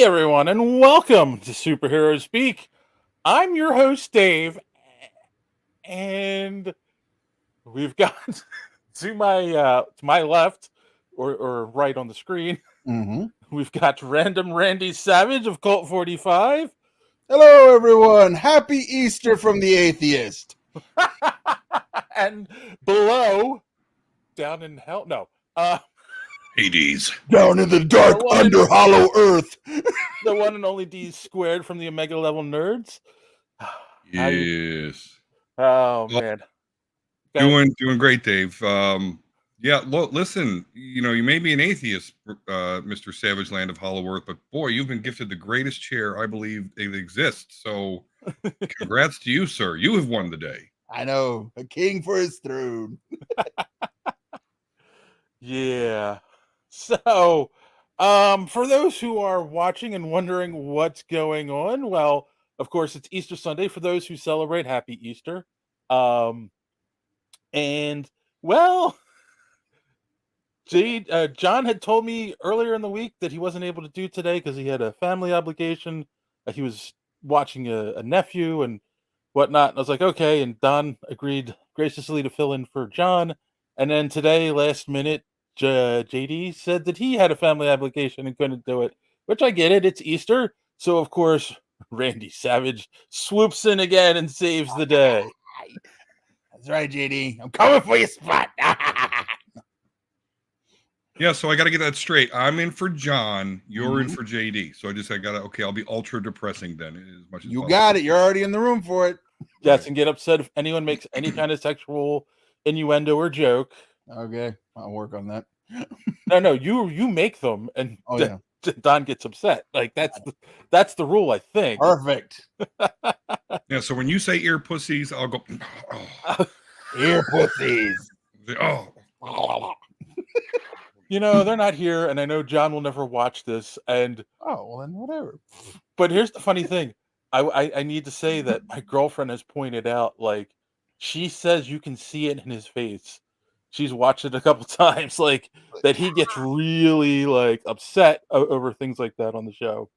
everyone, and welcome to Superhero Speak. I'm your host, Dave, and we've got to my left or right on the screen. Mm-hmm. We've got Random Randy Savage of Cult 45. Hello, everyone. Happy Easter from the atheist. And below, down in hell, no, Hades. Down in the dark, The one and under only- hollow earth. the one and only D squared from the Omega Level Nerds. How you- Yes. Oh Well, man, Doing great, Dave. Listen, you may be an atheist, Mr. Savage Land of Hollow Earth, but boy, you've been gifted the greatest chair I believe it exists. So congrats to you, sir. You have won the day. I know, a king for his throne. Yeah. So, for those who are watching and wondering what's going on, well, of course, it's Easter Sunday for those who celebrate. Happy Easter. And well, John had told me earlier in the week that he wasn't able to do today because he had a family obligation. He was watching a nephew and whatnot. And I was like, okay. And Don agreed graciously to fill in for John. And then today, last minute, JD said that he had a family obligation and couldn't do it, which I get it. It's Easter. So, of course, Randy Savage swoops in again and saves the day. That's right, JD. I'm coming for your spot. Yeah, so I got to get that straight. I'm in for John. You're in Mhm. for JD. So I'll be ultra depressing then as much as You possible. got it. You're already in the room for it. Yes, and get upset if anyone makes any kind of sexual innuendo or joke. Okay, I'll work on that. No, you make them, and Oh, yeah. Don gets upset. Like that's the rule, I think. Perfect. Yeah, so when you say ear pussies, I'll go, oh, Ear pussies. oh. They're not here, and I know John will never watch this. And Oh, well, then whatever. but here's the funny thing: I need to say that my girlfriend has pointed out, like, she says you can see it in his face. She's watched it a couple times, like that he gets really like upset over things like that on the show.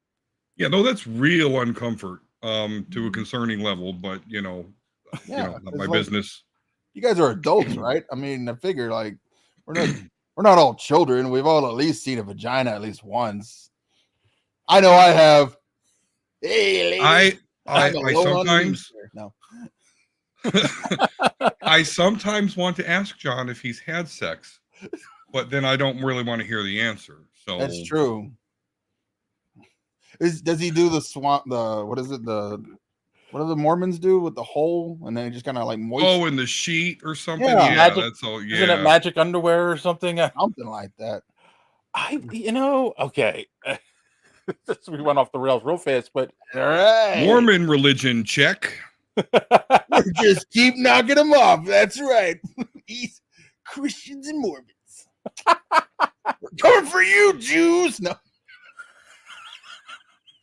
Yeah, no, that's real uncomfort to a concerning level, but not it's my like- business. You guys are adults, right? I mean, I figure like we're not all children. We've all at least seen a vagina at least once. I know I have. Hey, ladies. I I'm a low on sometimes leaves. No. I sometimes want to ask John if he's had sex, but then I don't really want to hear the answer. So That's true. Does he do the swamp? What is it? What do the Mormons do with the hole? And then he just kind of like moist. Oh, in the sheet or something. Yeah. Yeah, Magic- that's all. Yeah, Isn't it magic underwear or something? Something like that. Okay. We went off the rails real fast, but All right. Mormon religion check. We just keep knocking them off. That's right. These Christians and Mormons. We're coming for you, Jews. No.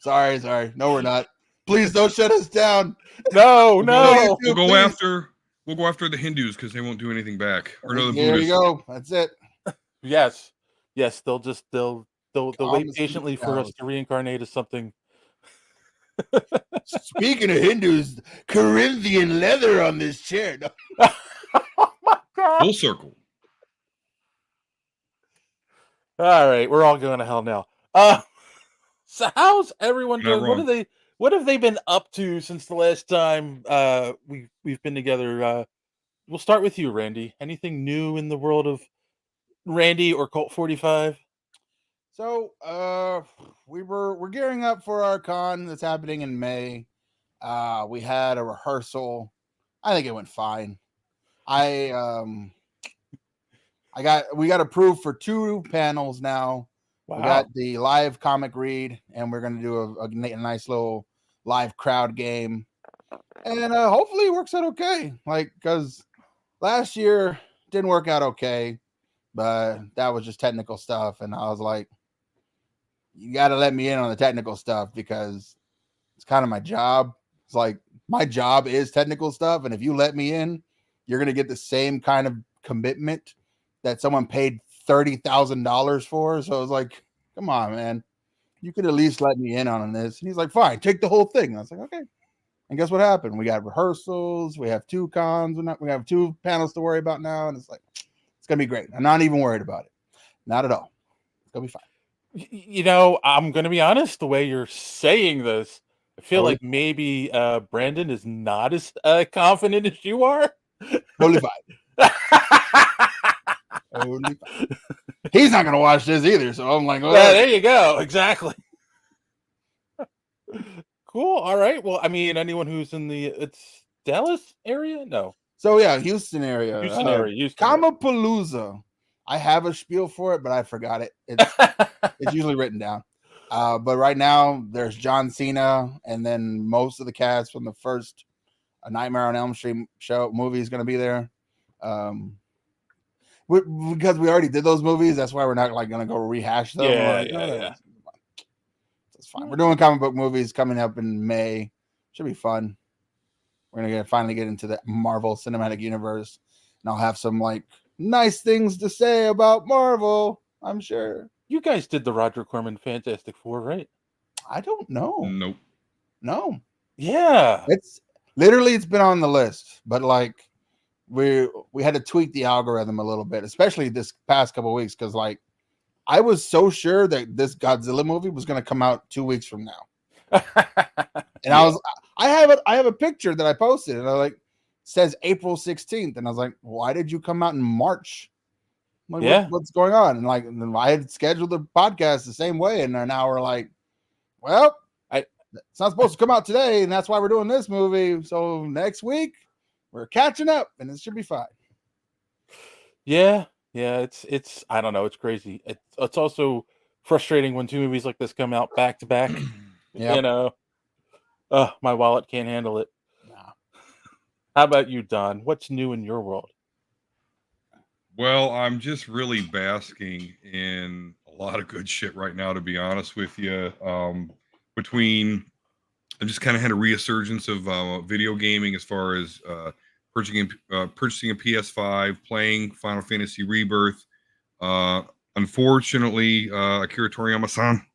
Sorry. No, we're not. Please don't shut us down. no. We'll go Please. after the Hindus because they won't do anything back. Or no, the There Buddhists. you go. That's it. Yes. They'll wait Thomas patiently for us to reincarnate as something. Speaking of Hindus, Corinthian leather on this chair. No. Oh my god! Full circle. All right, we're all going to hell now. So how's everyone You're not doing? wrong. What have they been up to since the last time we've been together? We'll start with you, Randy. Anything new in the world of Randy or Colt 45? So we're gearing up for our con that's happening in May. We had a rehearsal. I think it went fine. We got approved for 2 panels now. Wow. We got the live comic read, and we're gonna do a nice little live crowd game. And hopefully it works out okay. Like, because last year didn't work out okay, but that was just technical stuff. And I was like, you got to let me in on the technical stuff because it's kind of my job. It's like my job is technical stuff. And if you let me in, you're going to get the same kind of commitment that someone paid $30,000 for. So I was like, come on, man. You could at least let me in on this. And he's like, fine, take the whole thing. And I was like, okay. And guess what happened? We got rehearsals. We have 2 cons. We have 2 panels to worry about now. And it's like, it's going to be great. I'm not even worried about it. Not at all. It's going to be fine. You know, I'm going to be honest, the way you're saying this, I feel like maybe Brandon is not as confident as you are. Totally fine. Totally fine. He's not going to watch this either. So I'm like, yeah, there you go. Exactly. Cool. All right. Well, I mean, anyone who's in it's Dallas area? No. So yeah, Houston area. Houston area. Comapalooza. I have a spiel for it, but I forgot it. It's usually written down. But right now there's John Cena, and then most of the cast from the first A Nightmare on Elm Street movie is going to be there. Because we already did those movies, that's why we're not like going to go rehash them. Yeah. That's fine. We're doing comic book movies coming up in May. Should be fun. We're gonna finally get into the Marvel Cinematic Universe, and I'll have some like nice things to say about Marvel. I'm sure. You guys did the Roger Corman Fantastic Four, right? I don't know. Nope. No. Yeah. It's been on the list, but like we had to tweak the algorithm a little bit, especially this past couple of weeks, because like I was so sure that this Godzilla movie was going to come out 2 weeks from now. And I have a picture that I posted, and I like says April 16th, and I was like, why did you come out in March? I'm like, what's going on? And like, I had scheduled the podcast the same way, and now we're like, well, it's not supposed to come out today, and that's why we're doing this movie. So next week we're catching up, and it should be fine. Yeah, it's I don't know, it's crazy. It's also frustrating when 2 movies like this come out back to back. You know, my wallet can't handle it. Nah. How about you, Don? What's new in your world? Well, I'm just really basking in a lot of good shit right now, to be honest with you. I just kind of had a resurgence of video gaming as far as purchasing a PS5, playing Final Fantasy Rebirth. Unfortunately, Akira Toriyama-san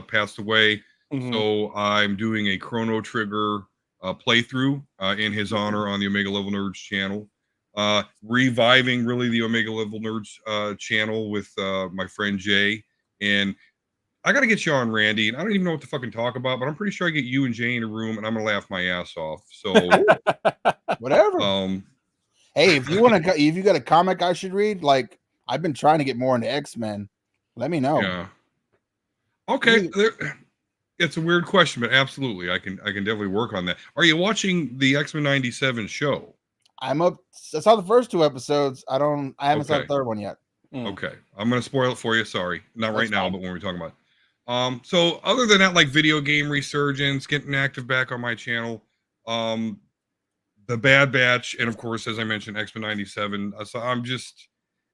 passed away. Mm-hmm. So I'm doing a Chrono Trigger playthrough in his honor on the Omega Level Nerds channel. Reviving really the Omega Level Nerds channel with my friend Jay. And I got to get you on, Randy. And I don't even know what to fucking talk about, but I'm pretty sure I get you and Jay in a room and I'm going to laugh my ass off. So whatever. Hey, if you got a comic I should read, like I've been trying to get more into X-Men. Let me know. Yeah. Okay. It's a weird question, but absolutely. I can definitely work on that. Are you watching the X-Men 97 show? I saw the first 2 episodes. I haven't saw the third one yet. Okay. I'm going to spoil it for you. Sorry. Not right now, but when we're talking about it. So other than that, like video game resurgence, getting active back on my channel, the Bad Batch, and of course, as I mentioned, X-Men 97. So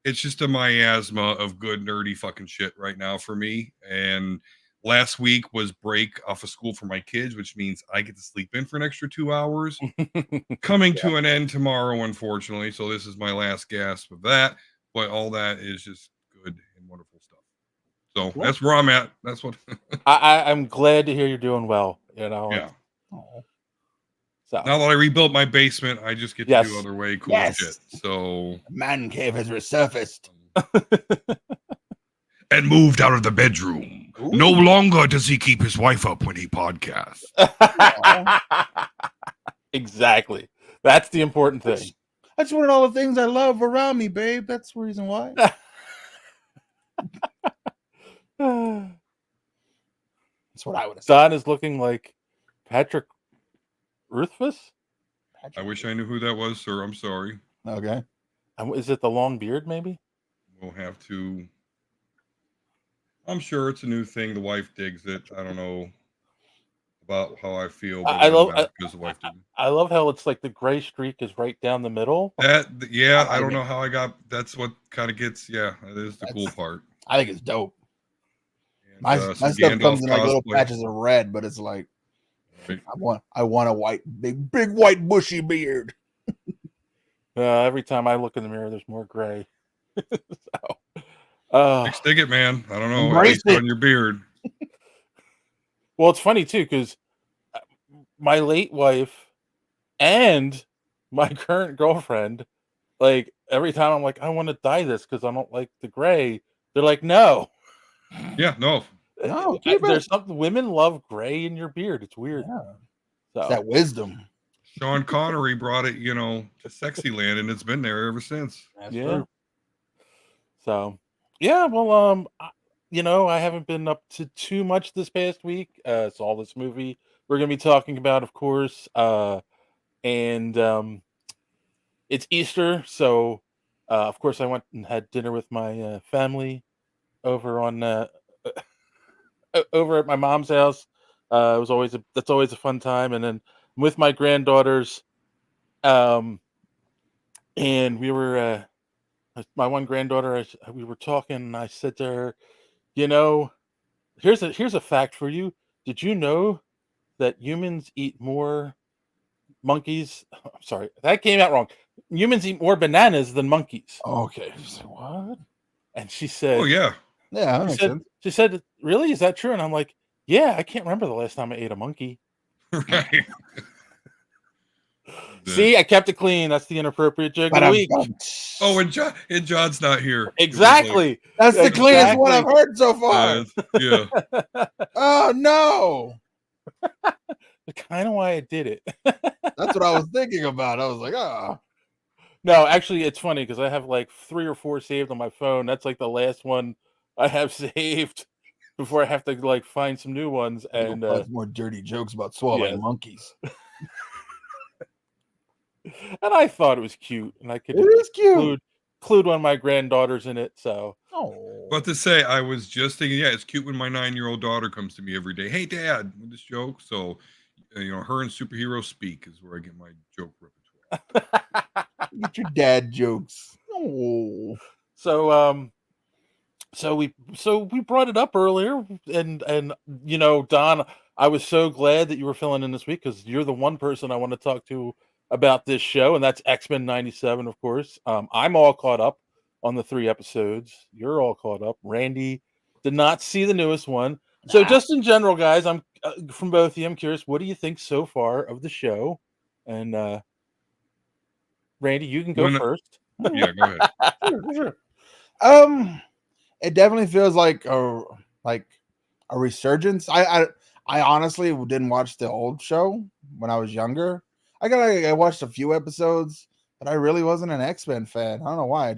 it's just a miasma of good nerdy fucking shit right now for me. And last week was break off of school for my kids, which means I get to sleep in for an extra 2 hours. Coming to an end tomorrow, unfortunately. So this is my last gasp of that. But all that is just good and wonderful stuff. So that's where I'm at. That's what I'm glad to hear you're doing well. You know. Yeah. So now that I rebuilt my basement, I just get to do other way cool shit. So man cave has resurfaced. And moved out of the bedroom. Ooh. No longer does he keep his wife up when he podcasts. Exactly. That's the important thing. I just wanted all the things I love around me, babe. That's the reason why. That's what I would have said. Don is looking like Patrick Ruthfuss. I wish I knew who that was, sir. I'm sorry. Okay. Is it the long beard, maybe? We'll have to. I'm sure it's a new thing. The wife digs it. I don't know about how I feel. But I love how it's like the gray streak is right down the middle. I don't know how I got. That's what kind of gets. Yeah, that is the cool part. I think it's dope. And, my stuff comes in like little patches of red, but it's like I want a big white bushy beard. Every time I look in the mirror, there's more gray. Stick it, man. I don't know. On your beard. Well, it's funny too because my late wife and my current girlfriend, like every time I'm like, I want to dye this because I don't like the gray. They're like, no. Yeah, no. No, keep it. There's something women love gray in your beard. It's weird. Yeah. So It's that wisdom. Sean Connery brought it, to sexy land, and it's been there ever since. That's yeah. true. So yeah, well, I haven't been up to too much this past week. Saw this movie we're gonna be talking about, of course. And it's Easter, so of course I went and had dinner with my family over on over at my mom's house. It was that's always a fun time, and then with my granddaughters, um, and we were my one granddaughter. We were talking, and I said to her, "You know, here's a fact for you. Did you know that humans eat more monkeys? I'm sorry, that came out wrong. Humans eat more bananas than monkeys." Okay. What? And she said, Oh yeah. Yeah, that makes sense. she said, "Really? Is that true?" And I'm like, "Yeah, I can't remember the last time I ate a monkey." Right. See, I kept it clean. That's the inappropriate joke of the week. Oh, and John's not here. Exactly. That's the cleanest one I've heard so far. Yeah. Oh no. That's kind of why I did it. That's what I was thinking about. I was like, oh. No, actually, it's funny because I have like 3 or 4 saved on my phone. That's like the last one I have saved before I have to like find some new ones. And more dirty jokes about swallowing monkeys. And I thought it was cute, and I could include one of my granddaughters in it. So, But to say, I was just thinking, yeah, it's cute when my 9-year-old daughter comes to me every day. Hey, Dad, with this joke. So, her and superhero speak is where I get my joke repertoire. Get your dad jokes. Oh, so we brought it up earlier, and Don, I was so glad that you were filling in this week because you're the one person I want to talk to about this show, and that's X-Men 97, of course. I'm all caught up on the 3 episodes. You're all caught up. Randy did not see the newest one. So just in general, guys, I'm from both of you, I'm curious, what do you think so far of the show? And Randy, you can go first. Yeah, go ahead. Sure. It definitely feels like a resurgence. I honestly didn't watch the old show when I was younger. I watched a few episodes, but I really wasn't an X-Men fan. I don't know why.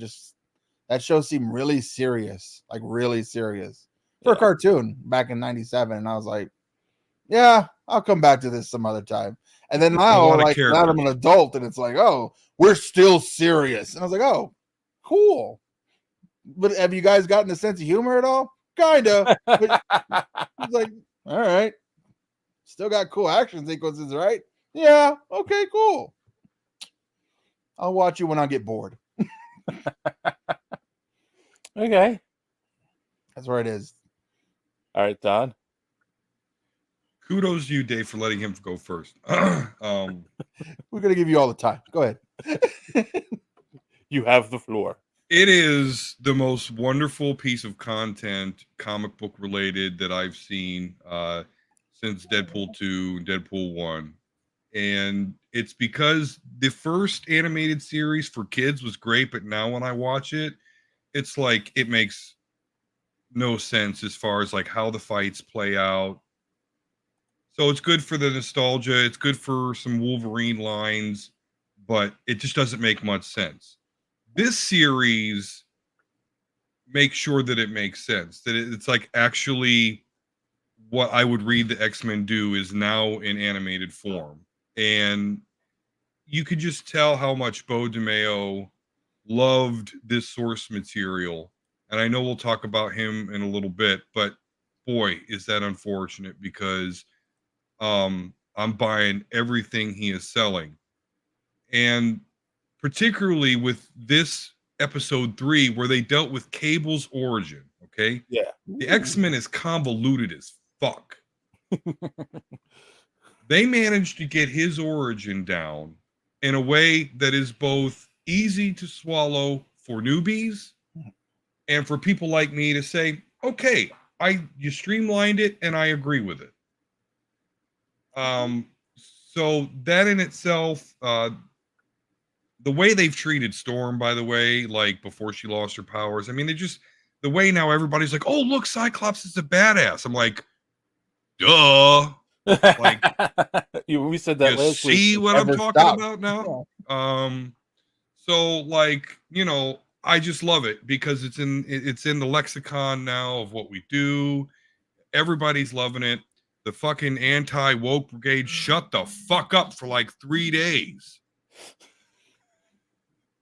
That show seemed really serious, like really serious for a cartoon back in '97. And I was like, yeah, I'll come back to this some other time. And then now I'm an adult, and it's like, oh, we're still serious. And I was like, oh, cool. But have you guys gotten a sense of humor at all? Kinda. It's like, all right. Still got cool action sequences, right? Yeah. Okay, cool. I'll watch you when I get bored. Okay. That's where it is. All right, Don. Kudos to you, Dave, for letting him go first. We're gonna give you all the time. Go ahead. You have the floor. It is the most wonderful piece of content, comic book related, that I've seen since Deadpool 2 and Deadpool 1. And it's because the first animated series for kids was great, but now when I watch it, it's like it makes no sense as far as like how the fights play out. So it's good for the nostalgia, it's good for some Wolverine lines, but it just doesn't make much sense. This series makes sure that it makes sense, that it's like actually what I would read the X-Men do is now in animated form. And you could just tell how much Bo DeMeo loved this source material. And I know we'll talk about him in a little bit, but boy, is that unfortunate because I'm buying everything he is selling. And particularly with this episode 3, where they dealt with Cable's origin. Okay. Yeah. The X-Men is convoluted as fuck. They managed to get his origin down in a way that is both easy to swallow for newbies and for people like me to say, okay, you streamlined it and I agree with it. So that in itself, the way they've treated Storm, by the way, like before she lost her powers, I mean, the way now everybody's like, oh, look, Cyclops is a badass. I'm like, duh. Like, we said that you last week. see what I'm Never talking stop. about now? So like, I just love it because it's in the lexicon now of what we do. Everybody's loving it. The fucking anti-woke brigade shut the fuck up for like 3 days.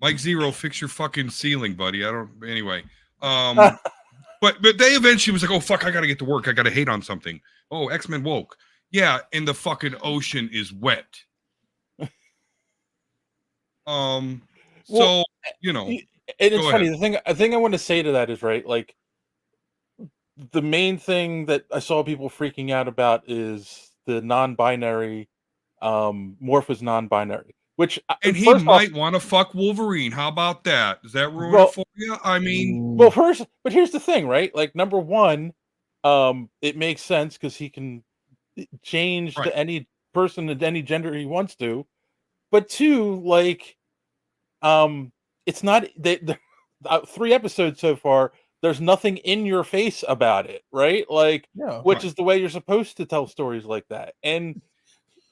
Mike Zero, fix your fucking ceiling, buddy. Anyway. But they eventually was like, oh fuck, I gotta get to work. I gotta hate on something. Oh, X-Men woke. Yeah, and the fucking ocean is wet. So Well, and it's funny. The thing I want to say to that is, right, like the main thing that I saw people freaking out about is the non-binary. Morph is non-binary, which and he might want to fuck Wolverine. How about that? Does that ruin it for you? I mean, well, first, but here's the thing, right? Like number one, it makes sense because he can change to any person and any gender he wants to. But two, like, it's not that 3 episodes so far. There's nothing in your face about it, right? Like, which is the way you're supposed to tell stories like that. And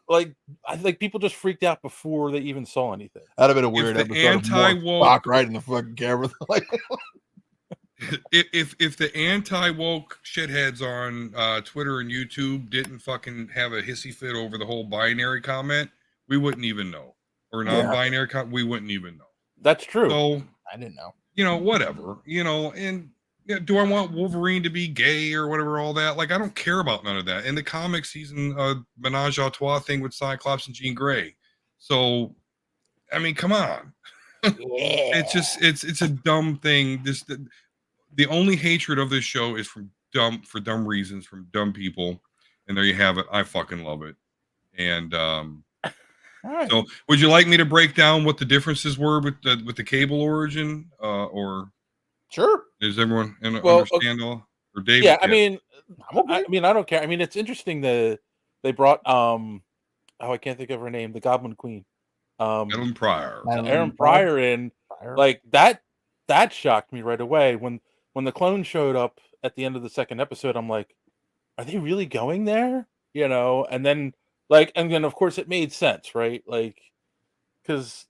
like, I think people just freaked out before they even saw anything. That'd have been a weird if the episode. Anti-woke right in the fucking camera. Like, if the anti-woke shitheads on Twitter and YouTube didn't fucking have a hissy fit over the whole binary comment, we wouldn't even know. Or non-binary comment, we wouldn't even know. That's true. So I didn't know. Whatever. And do I want Wolverine to be gay or whatever, all that? Like, I don't care about none of that. In the comics, he's in a menage a trois thing with Cyclops and Jean Grey. So, I mean, come on. It's a dumb thing. The only hatred of this show is for dumb reasons, from dumb people. And there you have it. I fucking love it. And so would you like me to break down what the differences were with the cable origin? Or sure. Does everyone understand all? Or Dave? Yeah, I mean, I don't care. I mean, it's interesting that they brought I can't think of her name, the Goblin Queen, Ellen Pryor. Aaron Pryor in. Like that shocked me right away when the clone showed up at the end of the second episode. I'm like, are they really going there? And then of course it made sense, right? Like, because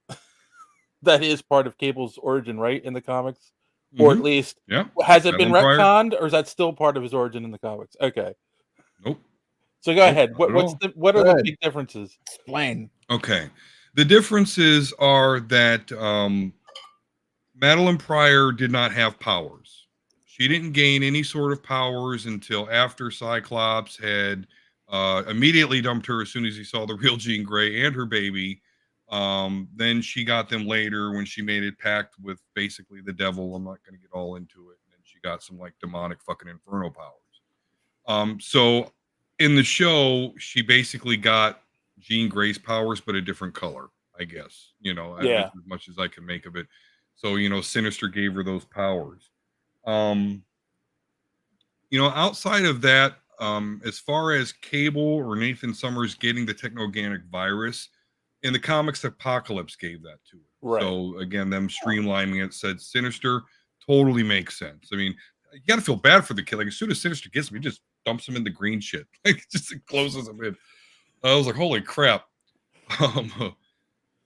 that is part of Cable's origin, right, in the comics. Or at least, has it been retconned, or is that still part of his origin in the comics? Okay. Nope. So go ahead. What are the big differences? Explain. Okay. The differences are that Madeline Pryor did not have powers. She didn't gain any sort of powers until after Cyclops had immediately dumped her as soon as he saw the real Jean Grey and her baby. Then she got them later when she made a pact with basically the devil. I'm not going to get all into it. And she got some like demonic fucking inferno powers. So in the show, she basically got Jean Grey's powers, but a different color, I guess, as much as I can make of it. So, Sinister gave her those powers. Outside of that, as far as Cable or Nathan Summers getting the technoganic virus, in the comics, Apocalypse gave that to it. Right. So again, them streamlining it, said Sinister, totally makes sense. I mean, you got to feel bad for the kid. Like, as soon as Sinister gets him, he just dumps him in the green shit. Like, just closes him in. I was like, holy crap.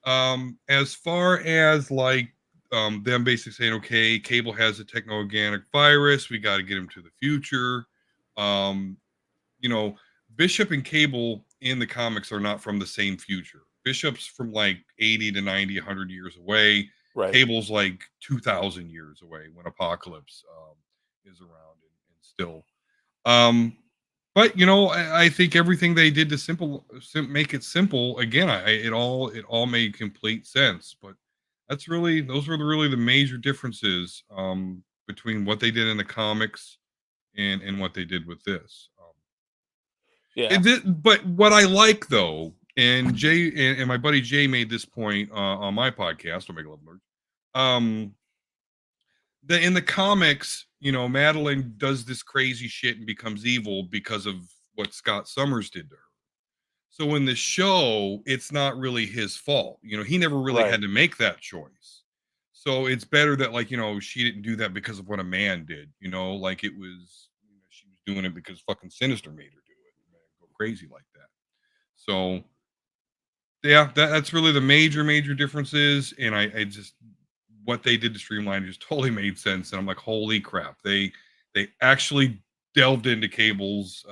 As far as like them basically saying, okay, Cable has a technoganic virus, we got to get him to the future. Bishop and Cable in the comics are not from the same future. Bishop's from like 80 to 90, 100 years away. Right. Cable's like 2,000 years away when Apocalypse is around and still. But I think everything they did to make it simple. Again, it all made complete sense. But those were really the major differences between what they did in the comics and what they did with this. But what I like though, and Jay and my buddy Jay made this point on my podcast, Omega Love Nerds, that in the comics, Madeline does this crazy shit and becomes evil because of what Scott Summers did to her. So in the show, it's not really his fault. He never really Right. had to make that choice. So it's better that, like, she didn't do that because of what a man did. Like it was, she was doing it because fucking Sinister made her do it. Go crazy like that. So yeah, that's really the major differences. And I just, what they did to streamline just totally made sense. And I'm like, holy crap, they actually delved into Cable's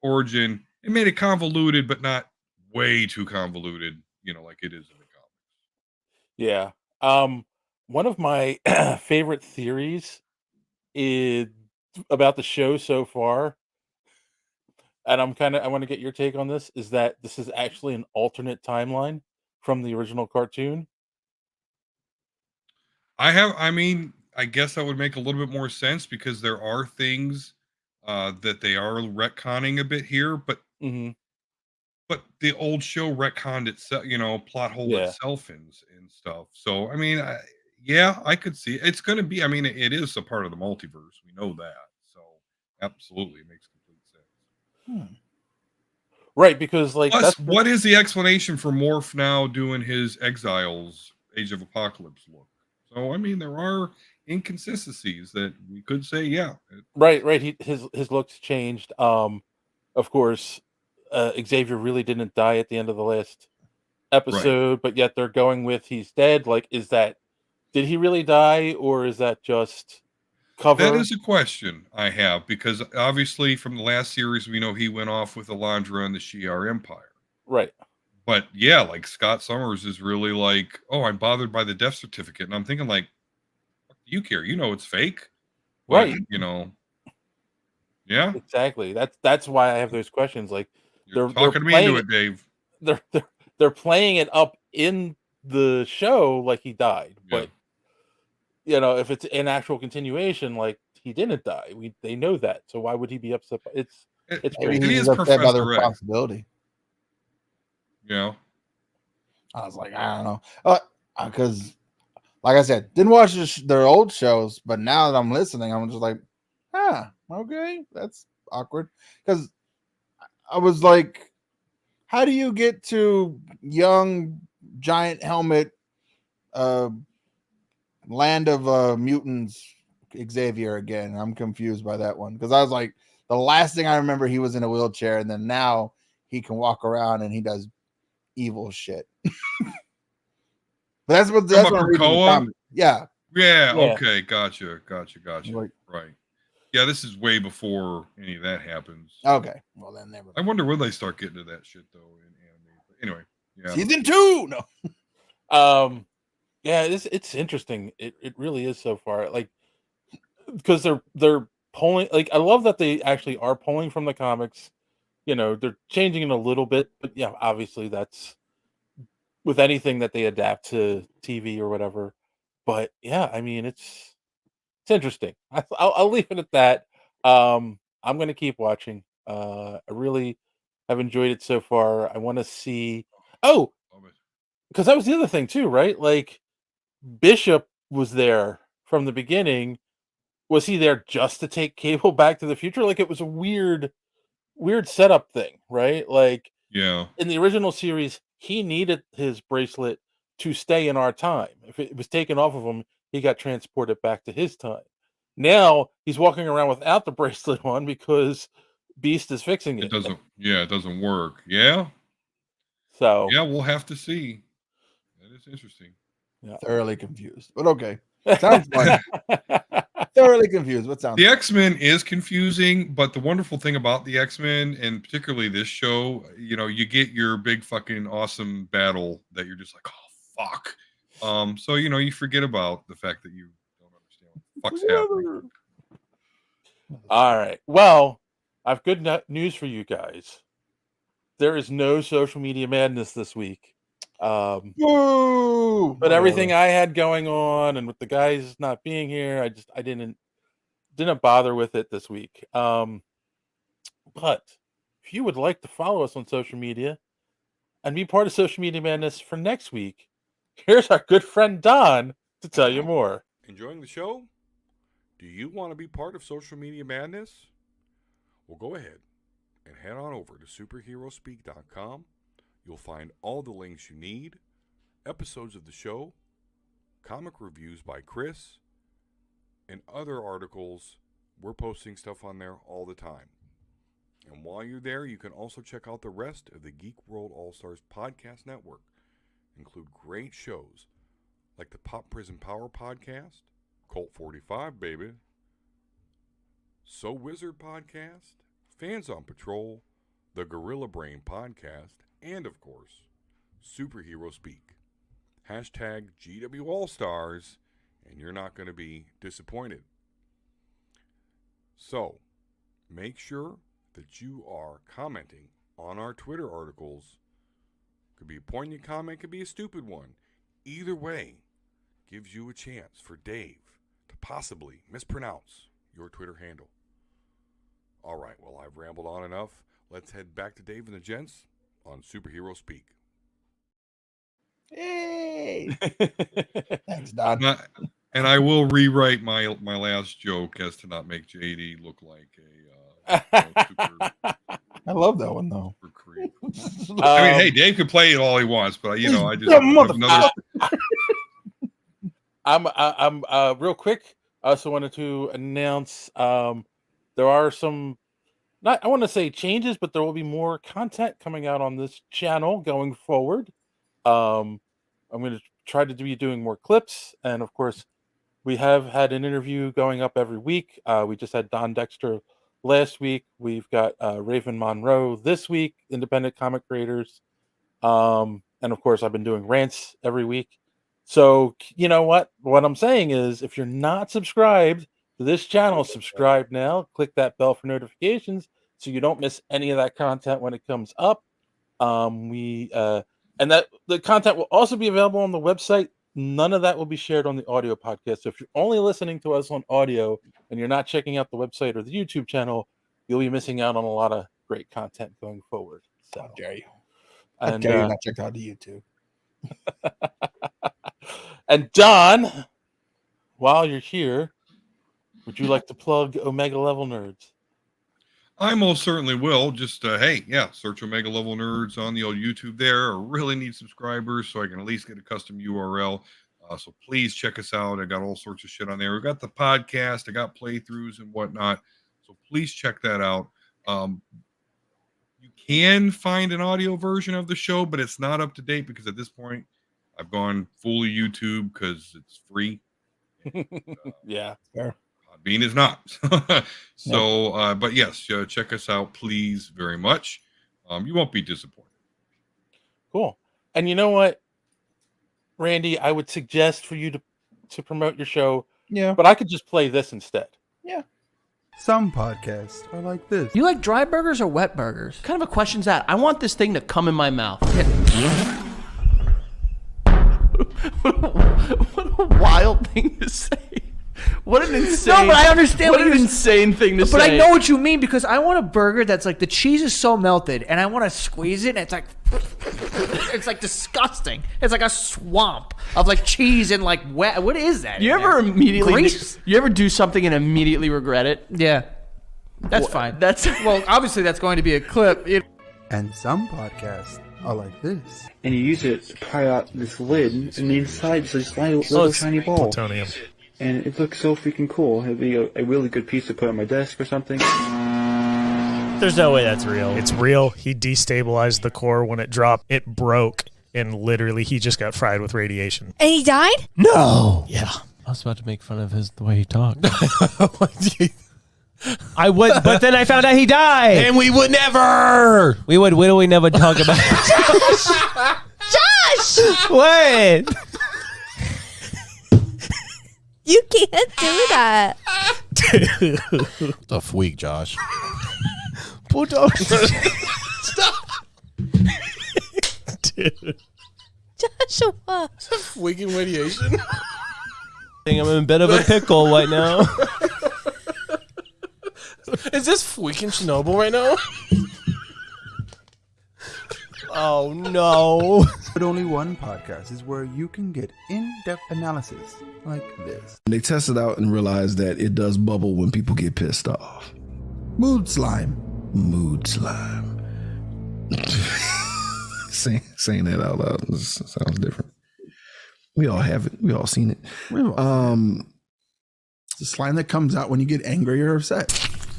origin and made it convoluted, but not way too convoluted, like it is in the comics. Yeah. One of my favorite theories is about the show so far, and I want to get your take on this, is that this is actually an alternate timeline from the original cartoon. I guess that would make a little bit more sense because there are things that they are retconning a bit here, but Hmm. the old show retconned itself, plot hole Yeah. itself and stuff. So yeah, I could see it's going to be. It is a part of the multiverse. We know that. So absolutely, it makes complete sense. Right, because like Plus, what is the explanation for Morph now doing his Exiles Age of Apocalypse look? So there are inconsistencies that we could say, yeah. right. His looks changed. Of course, Xavier really didn't die at the end of the last episode, but yet they're going with he's dead. Like, did he really die, or is that just cover? That is a question I have because obviously from the last series we know he went off with Alondra and the Shi'ar Empire. Right. But yeah, like Scott Summers is really like, oh, I'm bothered by the death certificate, and I'm thinking like, what do you care? It's fake, but Right. Yeah, Exactly. That's why I have those questions. Like, you're they're talking me into it, Dave. they're playing it up in the show like he died, but if it's an actual continuation, like he didn't die. They know that, so why would he be upset? It's maybe crazy. he's is upset by the Professor X. responsibility. Yeah, I was like, I don't know, because like I said, didn't watch their old shows, but now that I'm listening, I'm just like, okay, that's awkward. Because I was like, how do you get to young giant helmet, land of mutants, Xavier again? I'm confused by that one because I was like, the last thing I remember, he was in a wheelchair, and then now he can walk around and he does evil shit. But that's what I'm reading in the comics. Yeah. Okay, gotcha. Like, Right. Yeah, this is way before any of that happens. Okay. Well, then never. I wonder when they start getting to that shit though in anime. But anyway, yeah. Season 2. No. Yeah, it's interesting. It really is so far. Like, because they're pulling. Like, I love that they actually are pulling from the comics. They're changing it a little bit, but yeah, obviously that's with anything that they adapt to TV or whatever. But yeah, it's interesting. I'll leave it at that. I'm gonna keep watching. I really have enjoyed it so far. I want to see. Oh, because that was the other thing too, right? Like, Bishop was there from the beginning. Was he there just to take Cable back to the future? Like, it was a weird setup thing, right? Like, Yeah. in the original series, he needed his bracelet to stay in our time. If it was taken off of him, he got transported back to his time. Now he's walking around without the bracelet on because Beast is fixing it. It doesn't work. Yeah. So yeah, we'll have to see. That is interesting. Yeah. Thoroughly confused, but okay. Sounds fun. Thoroughly confused. What sounds the X-Men is confusing, but the wonderful thing about the X-Men, and particularly this show, you get your big fucking awesome battle that you're just like, oh fuck. So you forget about the fact that you don't understand what the fuck's happening. All right. Well, I've good news for you guys. There is no social media madness this week. Woo! But everything I had going on, and with the guys not being here, I didn't bother with it this week. But if you would like to follow us on social media and be part of social media madness for next week, here's our good friend Don to tell you more. Enjoying the show? Do you want to be part of social media madness? Well, go ahead. and head on over to superheroespeak.com. You'll find all the links you need, episodes of the show, comic reviews by Chris, and other articles. We're posting stuff on there all the time. And while you're there, you can also check out the rest of the Geek World All-Stars podcast network. Include great shows like the Pop Prison Power podcast, Colt 45, baby, So Wizard podcast, Fans on Patrol, the Gorilla Brain podcast, and of course, Superhero Speak. Hashtag GW All-Stars, and you're not going to be disappointed. So, make sure that you are commenting on our Twitter articles. Could be a poignant comment, could be a stupid one. Either way, gives you a chance for Dave to possibly mispronounce your Twitter handle. All right, well, I've rambled on enough. Let's head back to Dave and the gents on Superhero Speak. Hey! Thanks, Don. And I will rewrite my last joke as to not make JD look like a super I love that one though. creep. I mean, hey, Dave can play it all he wants, but I just motherfucker. I'm real quick. I also wanted to announce there are some, not I want to say changes, but there will be more content coming out on this channel going forward. I'm going to try to be doing more clips, and of course, we have had an interview going up every week. We just had Don Dexter last week. We've got Raven Monroe this week, independent comic creators. And of course, I've been doing rants every week. So, you know what? What I'm saying is, if you're not subscribed to this channel, subscribe now. Click that bell for notifications so you don't miss any of that content when it comes up. And that the content will also be available on the website. None of that will be shared on the audio podcast. So if you're only listening to us on audio and you're not checking out the website or the YouTube channel, you'll be missing out on a lot of great content going forward. So How dare you? And How dare you not check out the YouTube? And Don, while you're here, would you like to plug Omega Level Nerds? I most certainly will. Just search Omega Level Nerds on the old YouTube there. I really need subscribers so I can at least get a custom URL. So please check us out. I got all sorts of shit on there. We've got the podcast. I got playthroughs and whatnot. So please check that out. You can find an audio version of the show, but it's not up to date because at this point I've gone fully YouTube because it's free. Yeah, fair. Bean is not. So, but yes, check us out, please, very much. You won't be disappointed. Cool. And you know what, Randy, I would suggest for you to promote your show. Yeah. But I could just play this instead. Yeah. Some podcasts are like this. You like dry burgers or wet burgers? What kind of a question's that? I want this thing to come in my mouth. What a wild thing to say. What an insane. No, but I understand what an insane thing to say. But I know what you mean because I want a burger that's like the cheese is so melted and I want to squeeze it and it's like it's like disgusting. It's like a swamp of like cheese and like wet. What is that? You ever immediately Grease? you ever do something and immediately regret it? Yeah. That's fine. That's well, obviously that's going to be a clip. And some podcasts are like this. And you use it to pry out this lid, and the inside is this little tiny ball. Plutonium. And it looks so freaking cool. It'd be a really good piece to put on my desk or something. There's no way that's real. It's real. He destabilized the core when it dropped. It broke, and literally he just got fried with radiation. And he died? No. Yeah. I was about to make fun of the way he talked. I would, but then I found out he died. And we would never. We would literally never talk about it. Josh! What? You can't do that. A freak, Josh. Stop. Dude. Joshua. Freaking radiation. I think I'm in a bit of a pickle right now. Is this freaking Chernobyl right now? Oh, no. But only one podcast is where you can get in-depth analysis like this. They tested out and realized that it does bubble when people get pissed off. Mood Slime. Mood slime. saying that out loud sounds different. We all have it. We all seen it. It's the slime that comes out when you get angry or upset.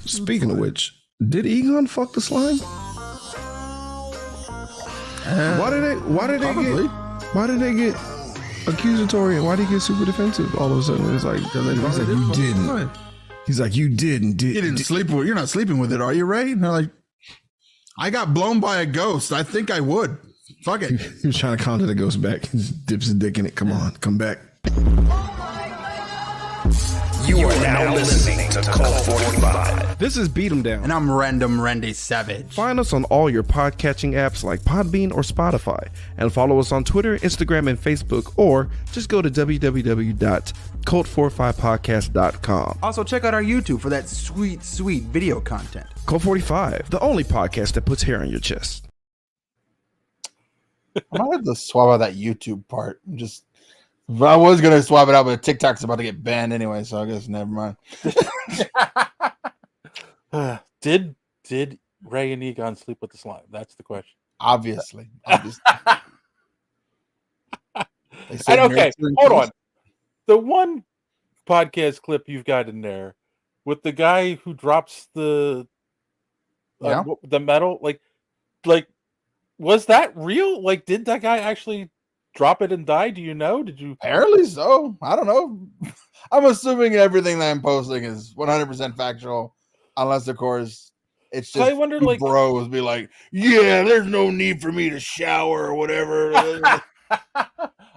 Speaking of which, did Egon fuck the slime? Why did they get accusatory, and why did he get super defensive all of a sudden? It's like, he's like, you didn't. He's like, you didn't. You didn't sleep with. You're not sleeping with it, are you, Ray? And they're like, I got blown by a ghost. I think I would. Fuck it. He was trying to conjure the ghost back. He just dips his dick in it. Come on, come back. You are now listening to Cult 45. This is Beat 'em Down. And I'm Random Randy Savage. Find us on all your podcatching apps like Podbean or Spotify. And follow us on Twitter, Instagram, and Facebook. Or just go to www.cult45podcast.com. Also, check out our YouTube for that sweet, sweet video content. Cult 45, the only podcast that puts hair on your chest. I might have to swap out that YouTube part. I was gonna swap it out, but TikTok's about to get banned anyway, so I guess never mind. Did Ray and Egon sleep with the slime? That's the question. Obviously. And okay, hold on. The one podcast clip you've got in there with the guy who drops the metal, like was that real? Like, did that guy actually drop it and die? Do you know? Did you? Apparently so. I don't know. I'm assuming everything that I'm posting is 100% factual, unless of course it's just I wonder, like, bros be like, yeah, there's no need for me to shower or whatever.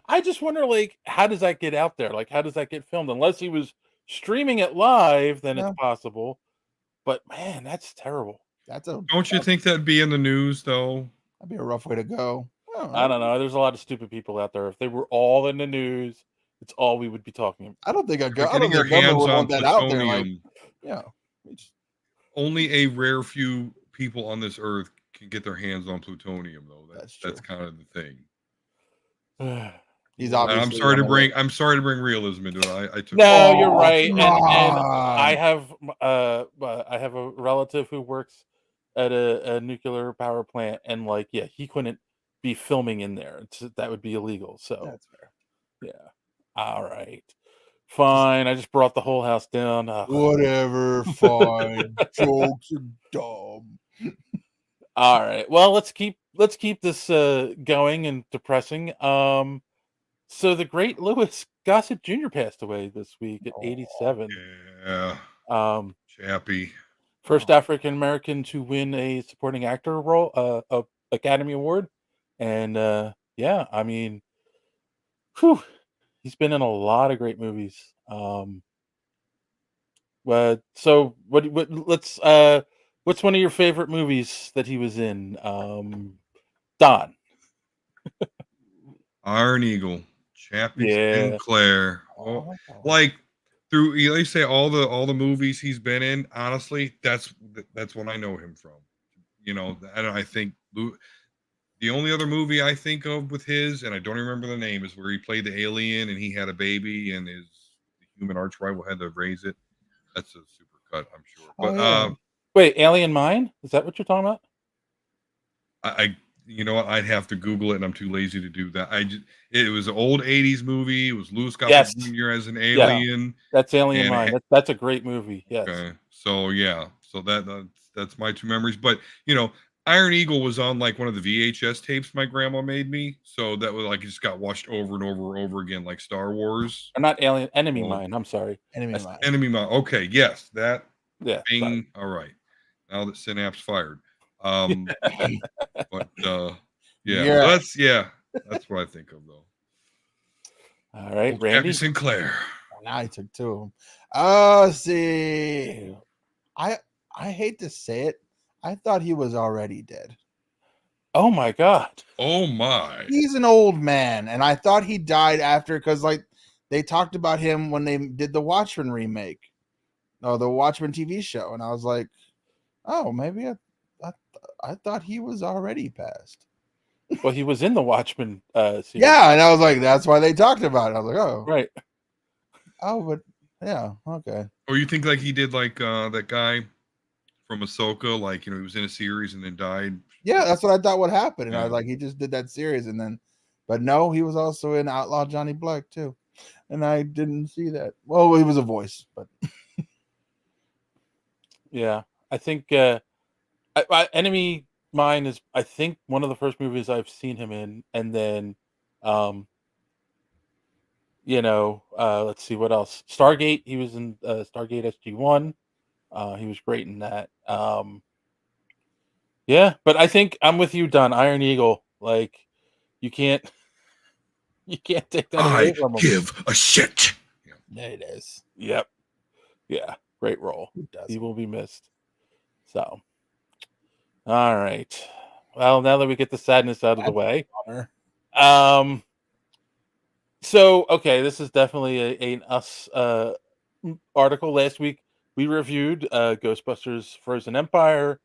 I just wonder, like, how does that get out there? Like, how does that get filmed? Unless he was streaming it live, then it's possible. But man, that's terrible. Don't you think that'd be in the news though? That'd be a rough way to go. I don't know. There's a lot of stupid people out there. If they were all in the news, it's all we would be talking about. I don't think Getting your hands on plutonium. Only a rare few people on this earth can get their hands on plutonium, though. That's kind of the thing. He's obviously. I'm sorry to bring realism into it. I took. No, you're right. And I have a relative who works at a nuclear power plant, and he couldn't be filming in there. That would be illegal. So that's fair. Yeah. All right. Fine. I just brought the whole house down. Whatever. Fine. Jokes are dumb. All right. Well, let's keep this going and depressing. So the great Louis Gossett Jr. passed away this week at 87. Yeah. Chappie. First African American to win a supporting actor role, Academy Award. And I mean, he's been in a lot of great movies. So let's what's one of your favorite movies that he was in? Don. Iron Eagle, Chappie Sinclair. Like through you say all the movies he's been in, honestly, that's when I know him from. You know, I think the only other movie I think of with his, and I don't remember the name, is where he played the alien and he had a baby and the human arch rival had to raise it. That's a super cut, I'm sure. But wait, Alien Mine? Is that what you're talking about? I you know what? I'd have to Google it, and I'm too lazy to do that. It was an old '80s movie. It was Louis Gossett Jr. as an alien. Yeah, that's Alien Mine. That's a great movie. Yes. Okay. So that's my two memories. But Iron Eagle was on like one of the VHS tapes my grandma made me, so that was like it just got watched over and over and over again, like Star Wars. Or not Enemy Mine. I'm sorry. Enemy Mine. Okay, yes, that. Yeah. Thing. All right. Now that Synapse fired. But that's what I think of though. All right, Randy Happy Sinclair. Now I took two of them. Let's see. I hate to say it. I thought he was already dead. Oh my god. Oh my. He's an old man, and I thought he died after because they talked about him when they did the Watchmen remake, the Watchmen TV show, and I was like, oh, maybe I thought he was already passed. Well, he was in the Watchmen series. Yeah, and I was like, that's why they talked about it. I was like, oh, right. Oh, but yeah, okay. Or you think like he did like that guy from Ahsoka, like he was in a series and then died. Yeah, that's what I thought would happen, and I was Yeah. like, he just did that series, and then, but no, he was also in Outlaw Johnny Black too, and I didn't see that. Well, he was a voice, but Yeah, I think Enemy Mine is, I think, one of the first movies I've seen him in, and then, let's see what else. Stargate. He was in Stargate SG-1. He was great in that. Yeah, but I think I'm with you, Don. Iron Eagle. Like, you can't take that away from him. Give a shit. yeah, it is. Yep. Yeah, great role. He will be missed. So, all right. Well, now that we get the sadness out of the way, so okay, this is definitely an us article. Last week we reviewed Ghostbusters: Frozen Empire,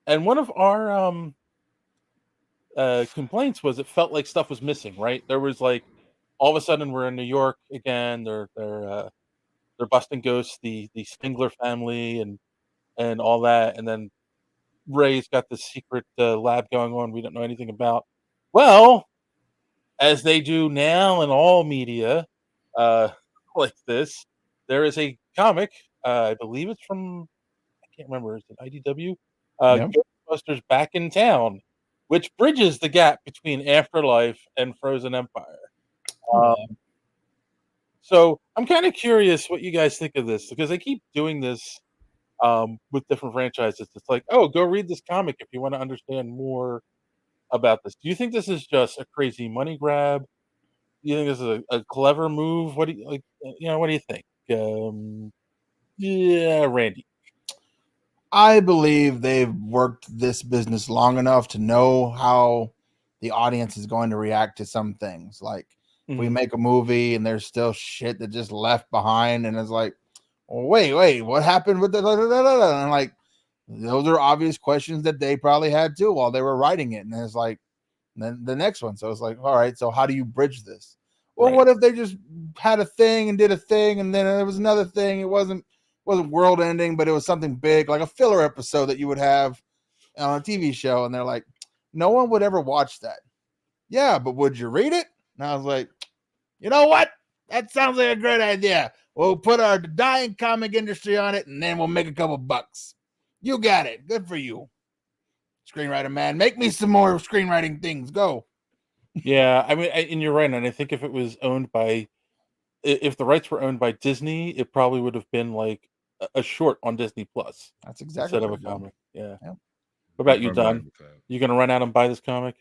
and one of our complaints was it felt like stuff was missing. Right, there was like all of a sudden we're in New York again. They're busting ghosts, the Stingler family, and all that, and then Ray's got this secret lab going on we don't know anything about. Well, as they do now in all media like this, there is a comic. I believe it's from, I can't remember, is it IDW? Ghostbusters Back in Town, which bridges the gap between Afterlife and Frozen Empire. So I'm kind of curious what you guys think of this, because they keep doing this with different franchises. It's like, oh, go read this comic if you want to understand more about this. Do you think this is just a crazy money grab? Do you think this is a clever move? What do you like? What do you think? Yeah, Randy. I believe they've worked this business long enough to know how the audience is going to react to some things. Like if we make a movie and there's still shit that just left behind, and it's like, well, wait, what happened with the and like those are obvious questions that they probably had too while they were writing it. And it's like, then the next one. So it's like, all right, so how do you bridge this? Well, what if they just had a thing and did a thing, and then there was another thing? It wasn't world ending, but it was something big, like a filler episode that you would have on a TV show. And they're like, no one would ever watch that. Yeah, but would you read it? And I was like, you know what? That sounds like a great idea. We'll put our dying comic industry on it, and then we'll make a couple bucks. You got it. Good for you, screenwriter man. Make me some more screenwriting things. Go. Yeah, I mean, and you're right. And I think if it was owned by, if the rights were owned by Disney, it probably would have been like a short on Disney Plus. That's exactly instead of what a comic. Yeah. Yep. What about you, I'm fine Don? with that. You gonna run out and buy this comic?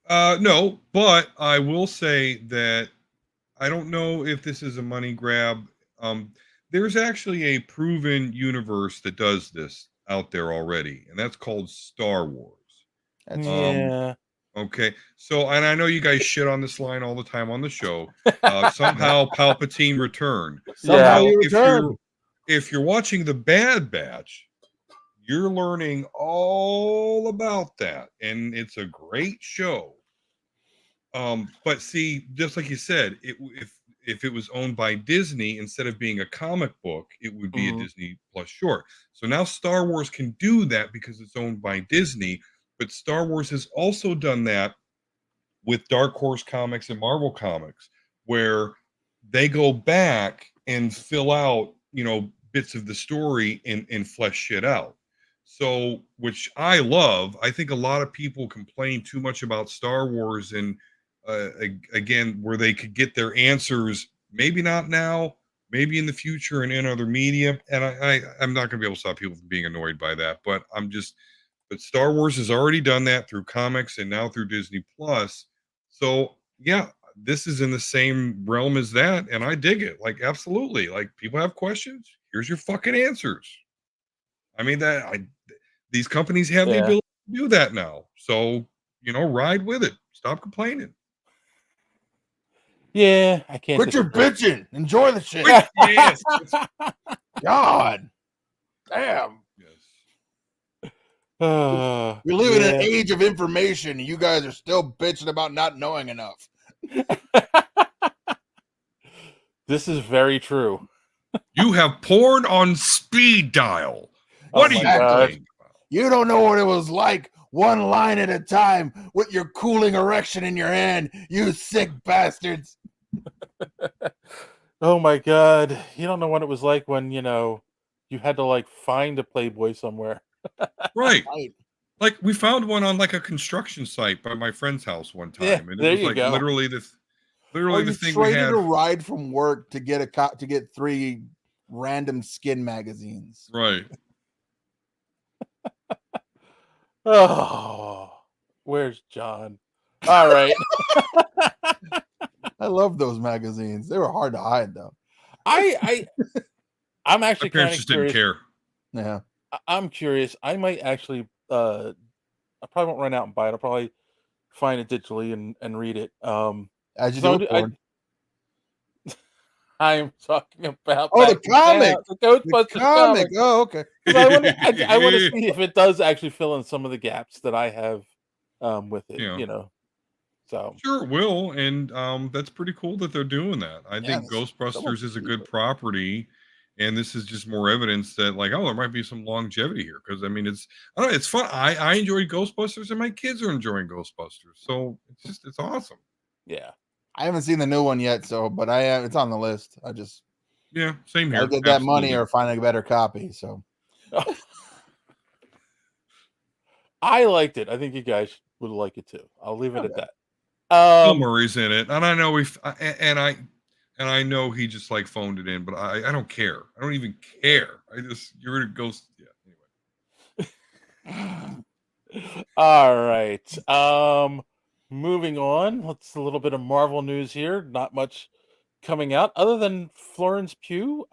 No, but I will say that I don't know if this is a money grab. There's actually a proven universe that does this out there already, and that's called Star Wars. Yeah. Okay, so, and I know you guys shit on this line all the time on the show. Somehow Palpatine returned. Somehow he if returned. if you're watching the Bad Batch, you're learning all about that, and it's a great show. But see, just like you said, if it was owned by Disney, instead of being a comic book, it would be a Disney Plus short. So now Star Wars can do that because it's owned by Disney. But Star Wars has also done that with Dark Horse Comics and Marvel Comics, where they go back and fill out, bits of the story and flesh shit out. So, which I love. I think a lot of people complain too much about Star Wars, and again, where they could get their answers, maybe not now, maybe in the future and in other media. And I'm not going to be able to stop people from being annoyed by that, but but Star Wars has already done that through comics and now through Disney Plus. So yeah, this is in the same realm as that, and I dig it. Like, absolutely. Like, people have questions. Here's your fucking answers. I mean, these companies have the ability to do that now. So, ride with it. Stop complaining. Yeah, I can't. Quit your bitching. Enjoy the shit. Yes. God. Damn. We're living in an age of information, and you guys are still bitching about not knowing enough. This is very true. You have porn on speed dial. What are you talking? You don't know what it was like, one line at a time, with your cooling erection in your hand, you sick bastards. Oh my God. You don't know what it was like when, you had to like find a Playboy somewhere. Right. Like we found one on like a construction site by my friend's house one time. Yeah, And there it was you like go. literally Or the you thing we traded had. a ride from work to get to get 3 random skin magazines. Right. Oh, where's John? All right. I love those magazines. They were hard to hide though. I'm actually My parents kind just of didn't curious. care. Yeah. I'm curious. I might actually I probably won't run out and buy it. I'll probably find it digitally and read it. As you so do. I'm talking about Oh, the Back in comic. Town, the Ghostbusters The comic. comic. Oh, okay. 'Cause I want to see if it does actually fill in some of the gaps that I have with it. Yeah. So Sure it will, and that's pretty cool that they're doing that. I think that's so much Ghostbusters is a good property, and this is just more evidence that like, oh, there might be some longevity here. Because I mean, it's fun. I enjoyed Ghostbusters, and my kids are enjoying Ghostbusters, so it's awesome. Yeah, I haven't seen the new one yet, but it's on the list. Yeah, same here. I'll get that money Absolutely. or find a better copy. So I liked it. I think you guys would like it too. I'll leave it at that. Bill Murray's in it, and I know I know he just like phoned it in, but I don't care. I don't even care. You're gonna go. Yeah. Anyway. All right. Moving on. Let's a little bit of Marvel news here. Not much coming out other than Florence Pugh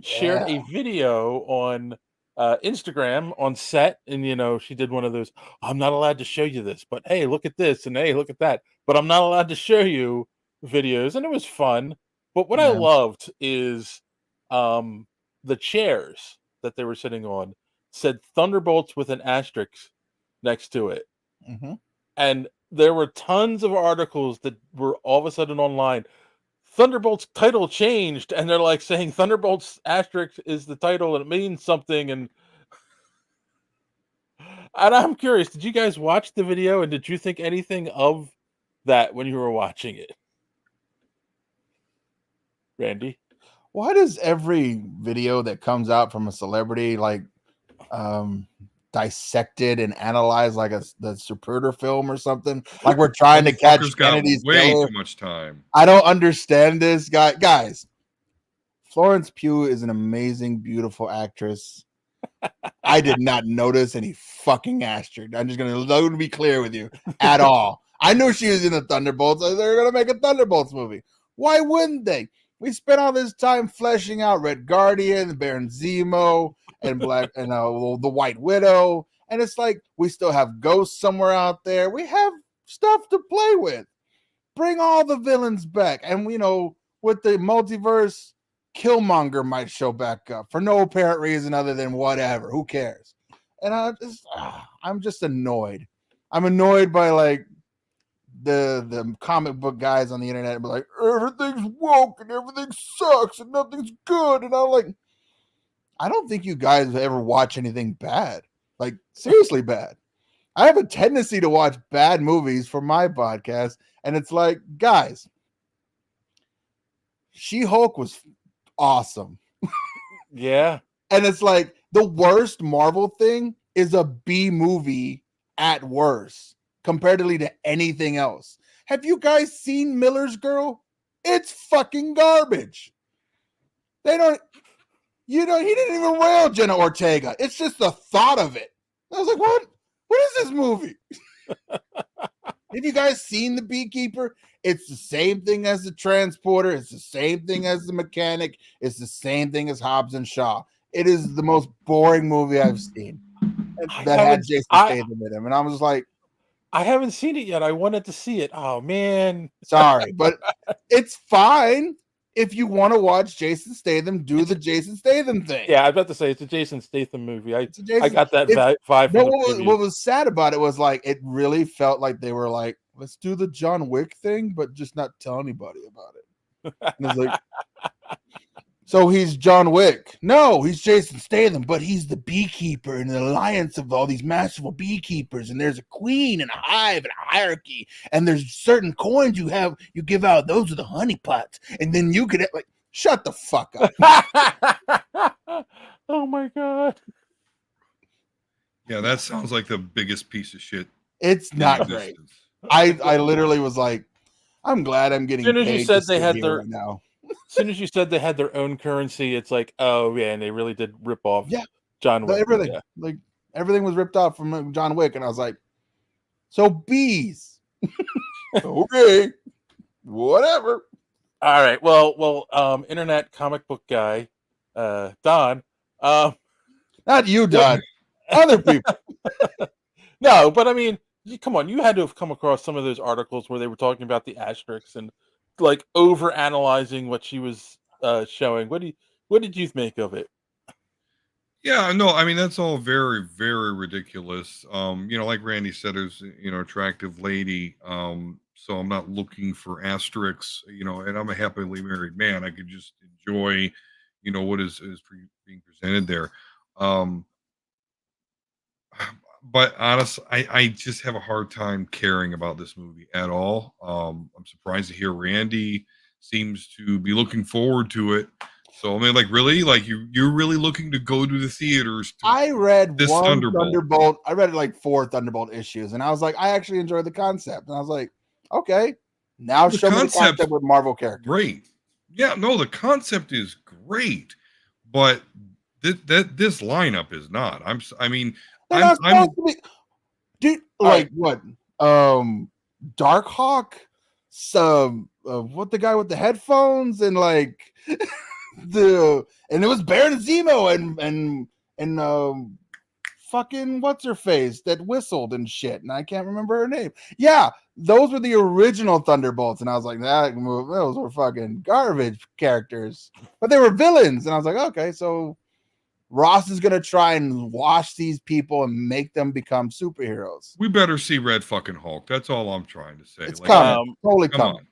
shared a video on Instagram on set, and she did one of those, I'm not allowed to show you this, but hey, look at this, and hey, look at that, but I'm not allowed to show you videos, and it was fun. But what I loved is the chairs that they were sitting on said Thunderbolts with an asterisk next to it. Mm-hmm. And there were tons of articles that were all of a sudden online. Thunderbolts title changed, and they're like saying Thunderbolts asterisk is the title and it means something. And I'm curious, did you guys watch the video and did you think anything of that when you were watching it? Randy? Why does every video that comes out from a celebrity like dissected and analyzed like the Zapruder film or something? Like we're trying to catch Kennedy's way killer? too much time. I don't understand this guys. Florence Pugh is an amazing, beautiful actress. I did not notice any fucking asterisk. I'm just gonna be clear with you at all. I knew she was in the Thunderbolts. They're gonna make a Thunderbolts movie. Why wouldn't they? We spent all this time fleshing out Red Guardian, Baron Zemo, and Black and the White Widow, and it's like we still have Ghosts somewhere out there. We have stuff to play with. Bring all the villains back, and with the multiverse, Killmonger might show back up for no apparent reason other than whatever. Who cares? And I'm just annoyed. I'm annoyed by like the comic book guys on the internet, be like, everything's woke and everything sucks and nothing's good. And I'm like, I don't think you guys ever watch anything bad. Like seriously bad. I have a tendency to watch bad movies for my podcast, and it's like, guys, She-Hulk was awesome. Yeah. And it's like the worst Marvel thing is a B movie at worst comparatively to anything else. Have you guys seen Miller's Girl? It's fucking garbage. He didn't even rail Jenna Ortega. It's just the thought of it. I was like, what is this movie? Have you guys seen The Beekeeper? It's the same thing as The Transporter. It's the same thing as The Mechanic. It's the same thing as Hobbs and Shaw. It is the most boring movie I've seen that had Jason Statham in him. And I was like, I haven't seen it yet. I wanted to see it. Oh, man. Sorry, but it's fine. If you want to watch Jason Statham, do the Jason Statham thing. Yeah, I was about to say it's a Jason Statham movie. I got that vibe. No, what was sad about it was like it really felt like they were like, let's do the John Wick thing, but just not tell anybody about it. And it's like, So he's John Wick. No, he's Jason Statham, but he's the beekeeper in the alliance of all these masterful beekeepers. And there's a queen and a hive and a hierarchy. And there's certain coins you give out. Those are the honeypots. And then you could like shut the fuck up. Oh my god. Yeah, that sounds like the biggest piece of shit. It's not great. I literally was like, I'm glad I'm getting paid. As soon as you said they had here their right now. As soon as you said they had their own currency, it's like, oh yeah, and they really did rip off John Wick. Everything. Yeah. Like everything was ripped off from John Wick, and I was like, so bees. Okay. Whatever. All right. Well, internet comic book guy, Don. Not you, Don. Other people. No, but I mean, come on, you had to have come across some of those articles where they were talking about the asterisks and like over analyzing what she was showing. What did you make of it? Yeah, no, I mean that's all very, very ridiculous. Like Randy said, there's attractive lady. So I'm not looking for asterisks, and I'm a happily married man. I could just enjoy, what is being presented there. But honestly, I just have a hard time caring about this movie at all. I'm surprised to hear Randy seems to be looking forward to it. So I mean, like, really, like you're really looking to go to the theaters. I read this one Thunderbolt. I read like 4 Thunderbolt issues, and I was like, I actually enjoyed the concept, and I was like, okay, now show me the concept with Marvel characters. Great, yeah, no, the concept is great, but this lineup is not. I'm supposed to be, dude. Like what? Darkhawk, some what the guy with the headphones and like and it was Baron Zemo and fucking what's her face that whistled and shit, and I can't remember her name. Yeah, those were the original Thunderbolts, and I was like, those were fucking garbage characters, but they were villains, and I was like, okay, so Ross is gonna try and wash these people and make them become superheroes. We better see Red fucking Hulk. That's all I'm trying to say. It's coming. Totally come coming. on.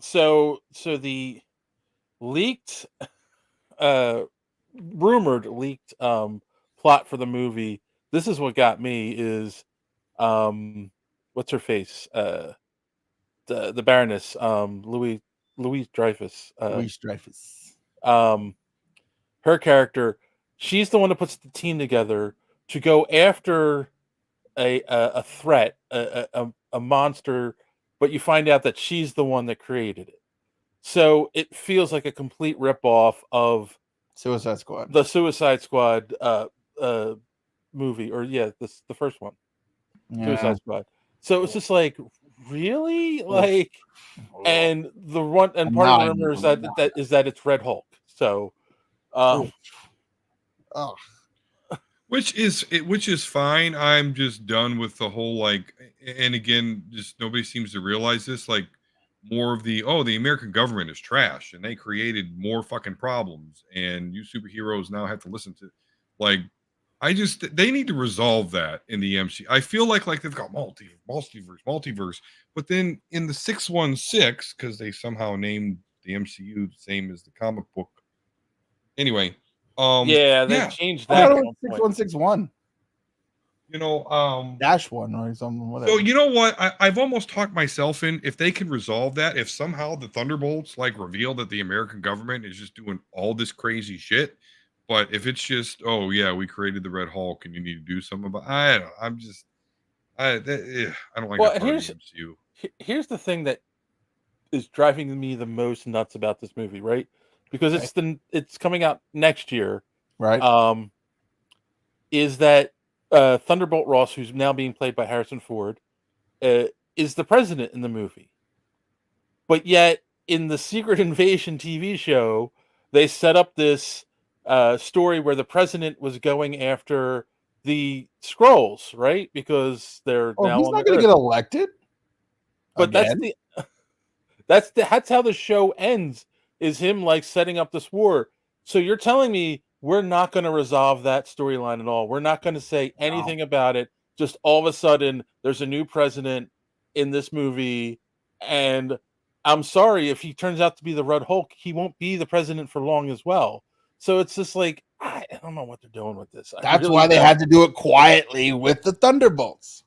So the leaked, rumored leaked plot for the movie. This is what got me is, what's her face? The Baroness, Louise Dreyfus. Louise Dreyfus. Her character. She's the one that puts the team together to go after a threat, a monster, but you find out that she's the one that created it. So it feels like a complete ripoff of Suicide Squad. The Suicide Squad movie, or the first one. Yeah. Suicide Squad. So it's just like, really? Like, and the one and part of the rumor is that it's Red Hulk. So which is fine. I'm just done with the whole like, and again, just nobody seems to realize this. Like, more of the American government is trash, and they created more fucking problems, and you superheroes now have to listen to. Like, they need to resolve that in the MCU. I feel like they've got multiverse, but then in the 616, because they somehow named the MCU the same as the comic book. Anyway. They changed that. 6161. -1 or something. Whatever. So you know what? I've almost talked myself in. If they can resolve that, if somehow the Thunderbolts reveal that the American government is just doing all this crazy shit, but if it's just, we created the Red Hulk and you need to do something about, I don't like. Well, here's the thing that is driving me the most nuts about this movie, right? Because it's coming out next year, right? Is that Thunderbolt Ross, who's now being played by Harrison Ford, is the president in the movie. But yet, in the Secret Invasion TV show, they set up this story where the president was going after the Skrulls, right? Because they're now he's not going to get elected. But again? that's how the show ends. Is him setting up this war. So you're telling me we're not going to resolve that storyline at all. We're not going to say anything about it. Just all of a sudden, there's a new president in this movie, and I'm sorry, if he turns out to be the Red Hulk, he won't be the president for long as well. So it's just like, I don't know what they're doing with this. That's why they had to do it quietly with the Thunderbolts.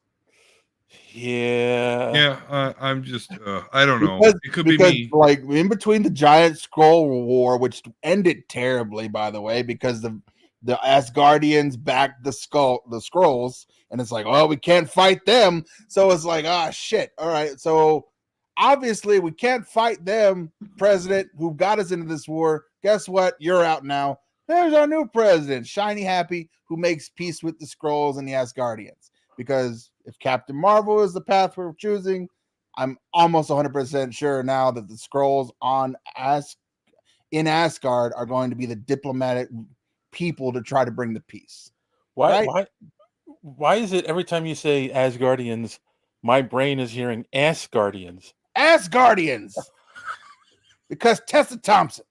Yeah. I'm just, I don't know. Because, It could be me. like in between the giant scroll war, which ended terribly, by the way, because the Asgardians backed the scrolls, and it's like, well, we can't fight them. So it's like, shit. All right. So obviously we can't fight them, president, who got us into this war. Guess what? You're out now. There's our new president, shiny happy, who makes peace with the scrolls and the Asgardians. Because if Captain Marvel is the path we're choosing, I'm almost 100% sure now that the scrolls in Asgard are going to be the diplomatic people to try to bring the peace. Why is it every time you say Asgardians, my brain is hearing Asgardians? Asgardians! Because Tessa Thompson.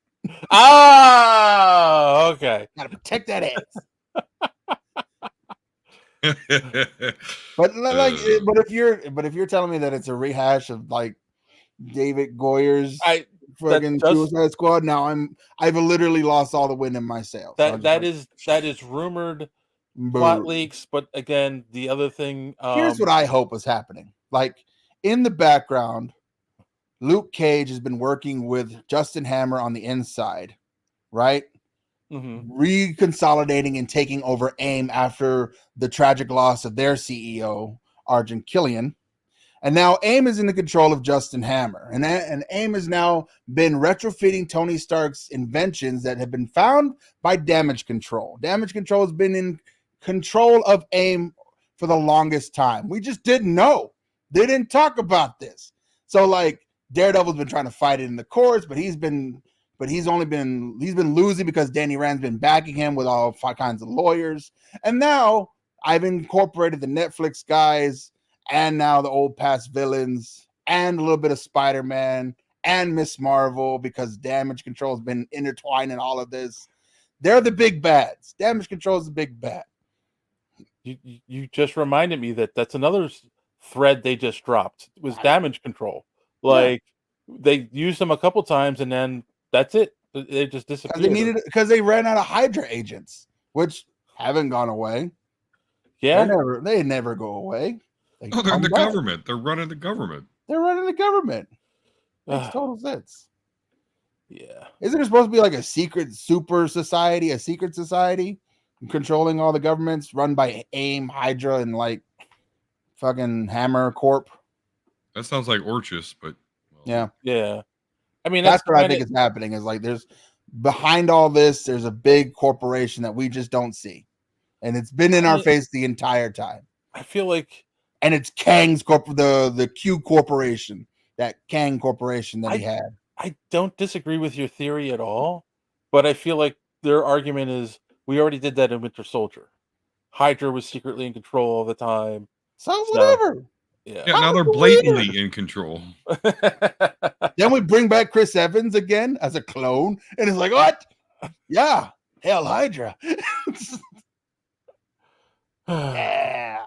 Okay. Gotta protect that ass. but if you're telling me that it's a rehash of like David Goyer's fucking Suicide Squad, now I've literally lost all the wind in my sails. That is rumored plot leaks, but again, the other thing. Here's what I hope is happening. Like in the background, Luke Cage has been working with Justin Hammer on the inside, right? Mm-hmm. Reconsolidating and taking over AIM after the tragic loss of their CEO, Arjun Killian. And now AIM is in the control of Justin Hammer. And AIM has now been retrofitting Tony Stark's inventions that have been found by Damage Control. Damage Control has been in control of AIM for the longest time. We just didn't know. They didn't talk about this. So like Daredevil's been trying to fight it in the courts, but he's been losing because Danny Rand's been backing him with all kinds of lawyers. And now I've incorporated the Netflix guys and now the old past villains and a little bit of Spider-Man and Miss Marvel, because Damage Control has been intertwined in all of this. They're the big bads. Damage Control is the big bad. You just reminded me that's another thread they just dropped, was Damage Control. Like they used them a couple times and then that's it. They just disappeared. Because they ran out of Hydra agents, which haven't gone away. Yeah, they never go away. They're in the government. They're running the government. They're running the government. Makes total sense. Yeah. Isn't there supposed to be like a secret society controlling all the governments, run by AIM, Hydra, and like fucking Hammer Corp? That sounds like Orchis, but yeah. I mean, that's what I think is happening. Is like there's behind all this, there's a big corporation that we just don't see, and it's been in our face the entire time. I feel like, and it's Kang's the Q Corporation, that Kang Corporation that he had. I don't disagree with your theory at all, but I feel like their argument is we already did that in Winter Soldier. Hydra was secretly in control all the time. So whatever. Yeah, now they're blatantly in control. Then we bring back Chris Evans again as a clone, and it's like, what? Yeah, hell, Hydra. Yeah.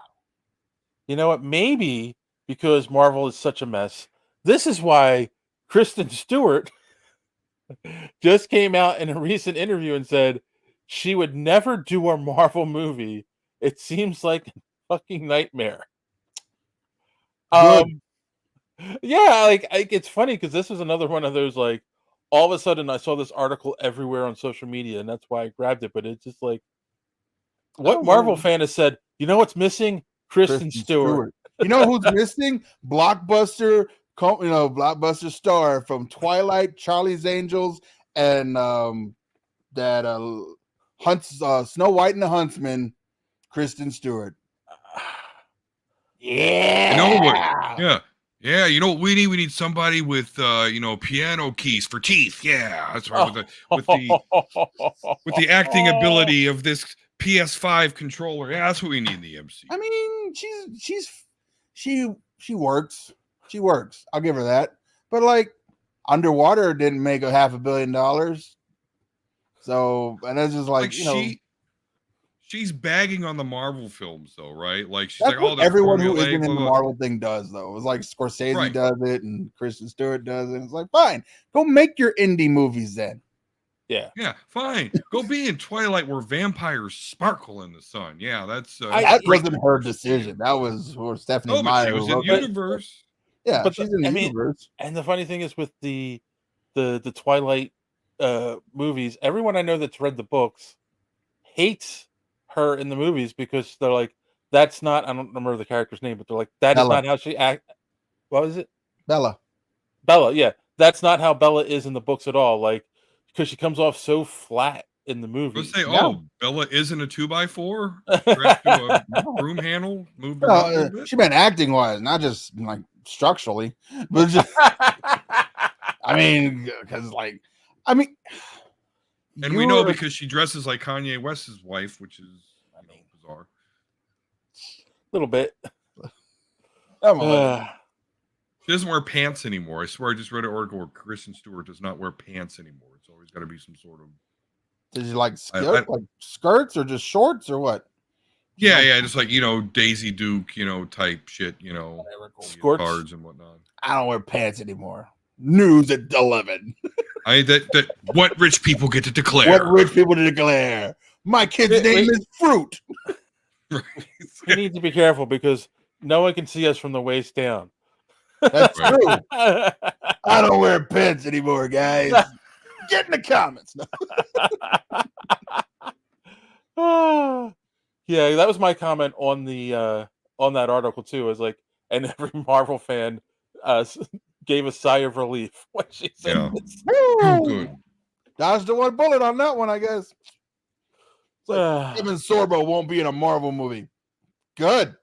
You know what? Maybe because Marvel is such a mess, this is why Kristen Stewart just came out in a recent interview and said she would never do a Marvel movie. It seems like a fucking nightmare. Yeah, like it's funny because this was another one of those, like, all of a sudden I saw this article everywhere on social media, and that's why I grabbed it. But it's just like, what Marvel fan has said, you know what's missing? Kristen Stewart. You know who's missing? Blockbuster star from Twilight, Charlie's Angels, and that Snow White and the Huntsman, Kristen Stewart. Yeah. You know what? Yeah. You know what we need? We need somebody with piano keys for teeth. Yeah, that's right. With the acting ability of this PS5 controller. Yeah, that's what we need in the MC. I mean, she works. She works. I'll give her that. But like, Underwater didn't make $500 million. So, and it's just like she she's bagging on the Marvel films though, right? Like she's That's like, what oh, they're everyone who formulaic, isn't in blah, the blah. Marvel thing does, though. It's like Scorsese Right. does it, and Kristen Stewart does it. It's like, fine, go make your indie movies then. Yeah. Yeah, fine. Go be in Twilight where vampires sparkle in the sun. Yeah, that's That great wasn't her choice. decision. That was Stephanie Oh, but Meyer. she was who in wrote that. universe. Yeah, But she's in the universe. And the funny thing is with the Twilight movies, everyone I know that's read the books hates her in the movies because they're like, that's not, I don't remember the character's name, but they're like, that is Bella. not how she act. What was it? Bella. Yeah. That's not how Bella is in the books at all. Like, because she comes off so flat in the movie. Let's say, oh, Bella isn't a 2x4 dressed to a broom handle, moved around a little bit. She meant acting wise, not just like structurally, but just. I mean, because and we know because she dresses like Kanye West's wife, which is bizarre. A little bit. She doesn't wear pants anymore. I swear I just read an article where Kristen Stewart does not wear pants anymore. It's always got to be some sort of. Did you like skirts or just shorts or what? Yeah, just like Daisy Duke, type shit, cards and whatnot. I don't wear pants anymore. News at 11. That what rich people get to declare. What rich people to declare. My kid's name is Fruit. We need to be careful because no one can see us from the waist down. That's true. I don't wear pants anymore, guys. Get in the comments. Yeah, that was my comment on the on that article too. Is like, and every Marvel fan gave a sigh of relief when she said this. Good. Dodged the one bullet on that one, I guess. It's like Evan Sorbo won't be in a Marvel movie. Good.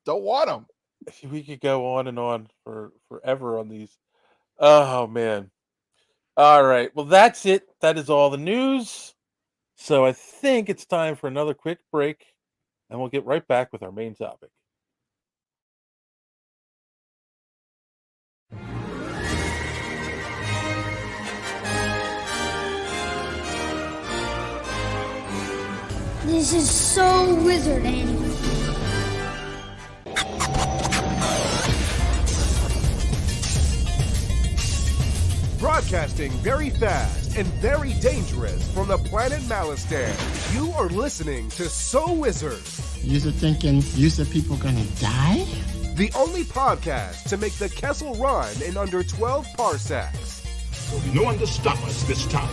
Don't want him. We could go on and on for forever on these. Oh man. All right. Well, that's it. That is all the news. So I think it's time for another quick break, and we'll get right back with our main topic. This is so wizard, Annie. Broadcasting very fast and very dangerous from the planet Malistan. You are listening to So Wizard. You're thinking people gonna die? The only podcast to make the Kessel run in under 12 parsecs. There'll be no one to stop us this time.